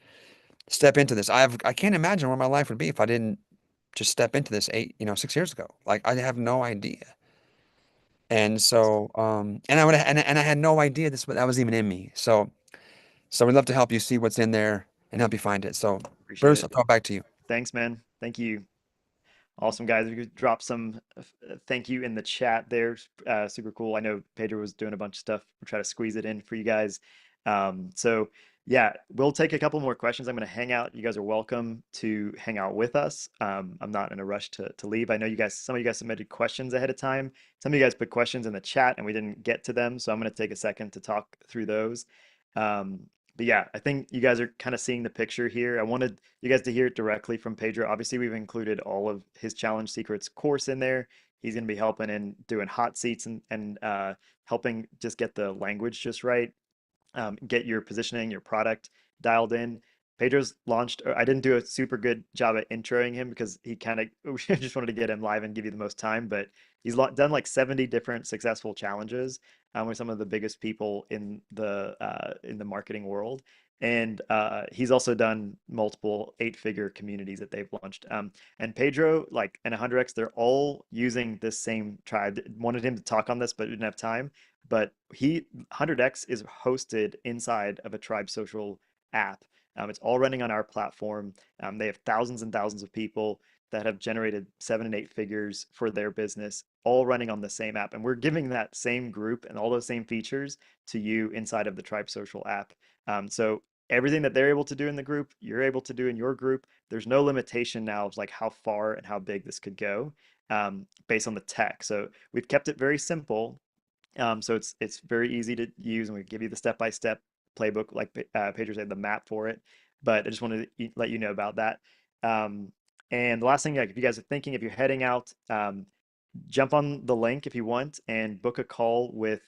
step into this. I can't imagine where my life would be if I didn't just step into this 6 years ago. Like I have no idea. And so and I would and I had no idea that was even in me. So we'd love to help you see what's in there and help you find it. So
Appreciate
Bruce,
it.
I'll throw it back to you.
Thanks, man. Thank you. Awesome, guys. If you could drop some thank you in the chat there. Super cool. I know Pedro was doing a bunch of stuff. We'll try to squeeze it in for you guys. So, yeah, we'll take a couple more questions. I'm going to hang out. You guys are welcome to hang out with us. I'm not in a rush to leave. I know some of you guys submitted questions ahead of time. Some of you guys put questions in the chat and we didn't get to them. So I'm going to take a second to talk through those. Um, but yeah, I think you guys are kind of seeing the picture here. I wanted you guys to hear it directly from Pedro. Obviously, we've included all of his Challenge Secrets course in there. He's going to be helping and doing hot seats and helping just get the language just right, get your positioning, your product dialed in. Pedro's launched. I didn't do a super good job at introing him because he kind of we just wanted to get him live and give you the most time. But he's done like 70 different successful challenges with some of the biggest people in the marketing world. And he's also done multiple eight-figure communities that they've launched. And Pedro, like and 100x, they're all using this same tribe. Wanted him to talk on this, but didn't have time. But 100x is hosted inside of a Tribe Social app. It's all running on our platform. They have thousands and thousands of people that have generated 7 and 8 figures for their business, all running on the same app. And we're giving that same group and all those same features to you inside of the Tribe Social app. So everything that they're able to do in the group, you're able to do in your group. There's no limitation now of like how far and how big this could go based on the tech. So we've kept it very simple, so it's very easy to use, and we give you the step-by-step playbook, like Pedro said, the map for it. But I just wanted to let you know about that. And the last thing, like if you guys are thinking, if you're heading out, jump on the link if you want and book a call with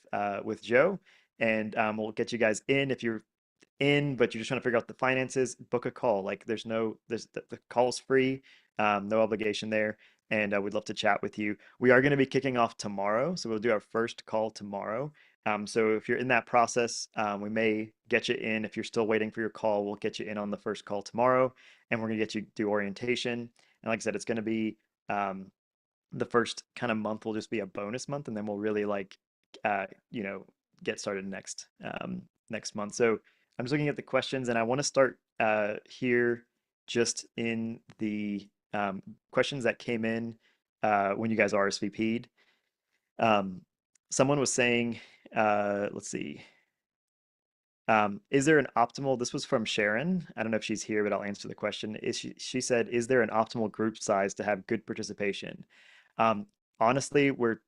Joe, and we'll get you guys in. If you're in, but you're just trying to figure out the finances, book a call. Like there's the call's free, no obligation there, and we'd love to chat with you. We are going to be kicking off tomorrow, so we'll do our first call tomorrow. So if you're in that process, we may get you in. If you're still waiting for your call, we'll get you in on the first call tomorrow, and we're going to get you do orientation. And like I said, it's going to be um, the first kind of month will just be a bonus month, and then we'll really like uh, you know get started next month. So I'm just looking at the questions, and I want to start here just in the questions that came in when you guys RSVP'd. Um, Someone was saying, let's see. Is there an optimal, this was from Sharon. I don't know if she's here, but I'll answer the question. She said, is there an optimal group size to have good participation? Um, Honestly, where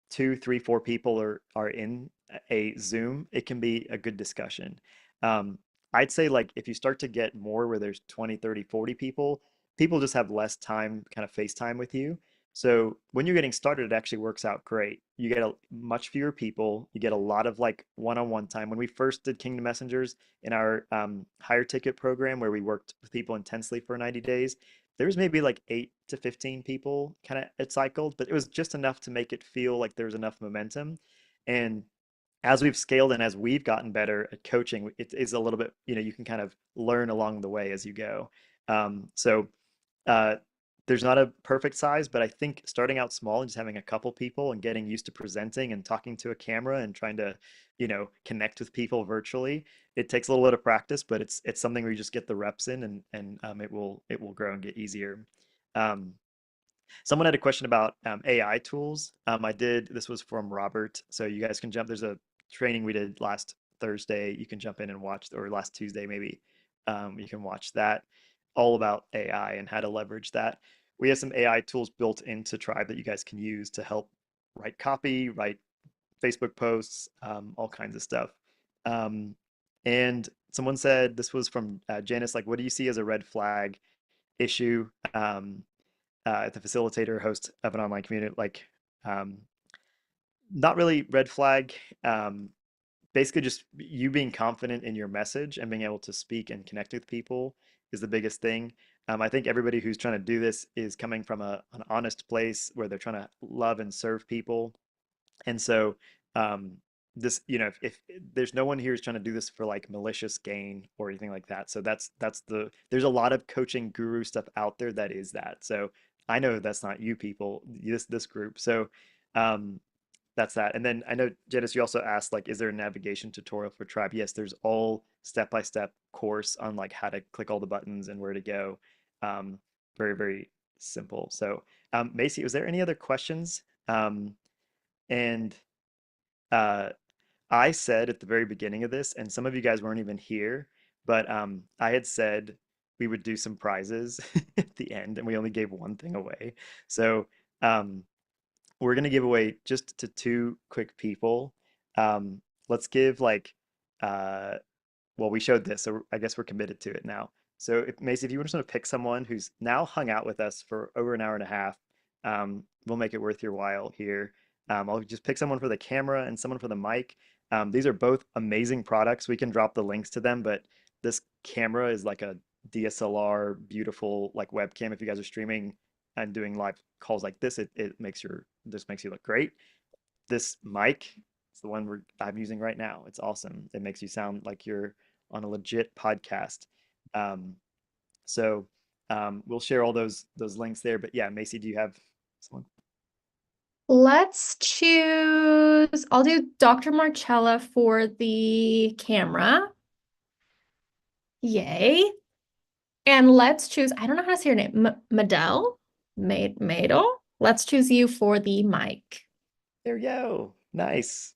two, three, four people are in a Zoom, it can be a good discussion. Um, I'd say like if you start to get more where there's 20, 30, 40 people, people just have less time kind of FaceTime with you. So when you're getting started, it actually works out great. You get a much fewer people. You get a lot of like one-on-one time. When we first did Kingdom Messengers in our higher ticket program where we worked with people intensely for 90 days, there was maybe like 8 to 15 people kind of it cycled, but it was just enough to make it feel like there was enough momentum. And as we've scaled and as we've gotten better at coaching, it is a little bit, you can kind of learn along the way as you go. So uh, there's not a perfect size, but I think starting out small and just having a couple people and getting used to presenting and talking to a camera and trying to, connect with people virtually, it takes a little bit of practice, but it's something where you just get the reps in and it will grow and get easier. Um, Someone had a question about AI tools. This was from Robert. So you guys can jump. There's a training we did last Thursday. You can jump in and watch, or last Tuesday, maybe. You can watch that all about AI and how to leverage that. We have some AI tools built into Tribe that you guys can use to help write copy, write Facebook posts, all kinds of stuff. Um, and someone said, this was from Janice, like, what do you see as a red flag issue? The facilitator host of an online community, like um, not really red flag. Basically, just you being confident in your message and being able to speak and connect with people is the biggest thing. I think everybody who's trying to do this is coming from an honest place where they're trying to love and serve people. And so, this, if there's no one here who's trying to do this for like malicious gain or anything like that. So there's a lot of coaching guru stuff out there that is that. So I know that's not you people, this group. So, um, that's that. And then I know, Janice, you also asked, like, is there a navigation tutorial for Tribe? Yes, there's all step-by-step course on like how to click all the buttons and where to go. Um, Very, very simple. So, Macy, was there any other questions? And uh, I said at the very beginning of this, and some of you guys weren't even here, but I had said we would do some prizes at the end, and we only gave one thing away. So um, we're gonna give away just to two quick people. Um, let's give like uh, well, we showed this, so I guess we're committed to it now. So, Macy, if you just want to pick someone who's now hung out with us for over an hour and a half, we'll make it worth your while here. I'll just pick someone for the camera and someone for the mic. These are both amazing products. We can drop the links to them, but this camera is like a DSLR, beautiful like webcam. If you guys are streaming and doing live calls like this, this makes you look great. This mic, it's the one I'm using right now. It's awesome. It makes you sound like you're on a legit podcast. Um, so we'll share all those links there. But yeah, Macy, do you have someone?
Let's choose, I'll do Dr. Marcella for the camera. Yay. And let's choose, I don't know how to say your name, Madel? Madel? Let's choose you for the mic.
There you go. Nice.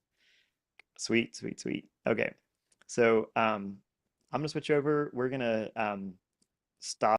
Sweet, sweet, sweet. Okay. So I'm gonna switch over. We're gonna stop.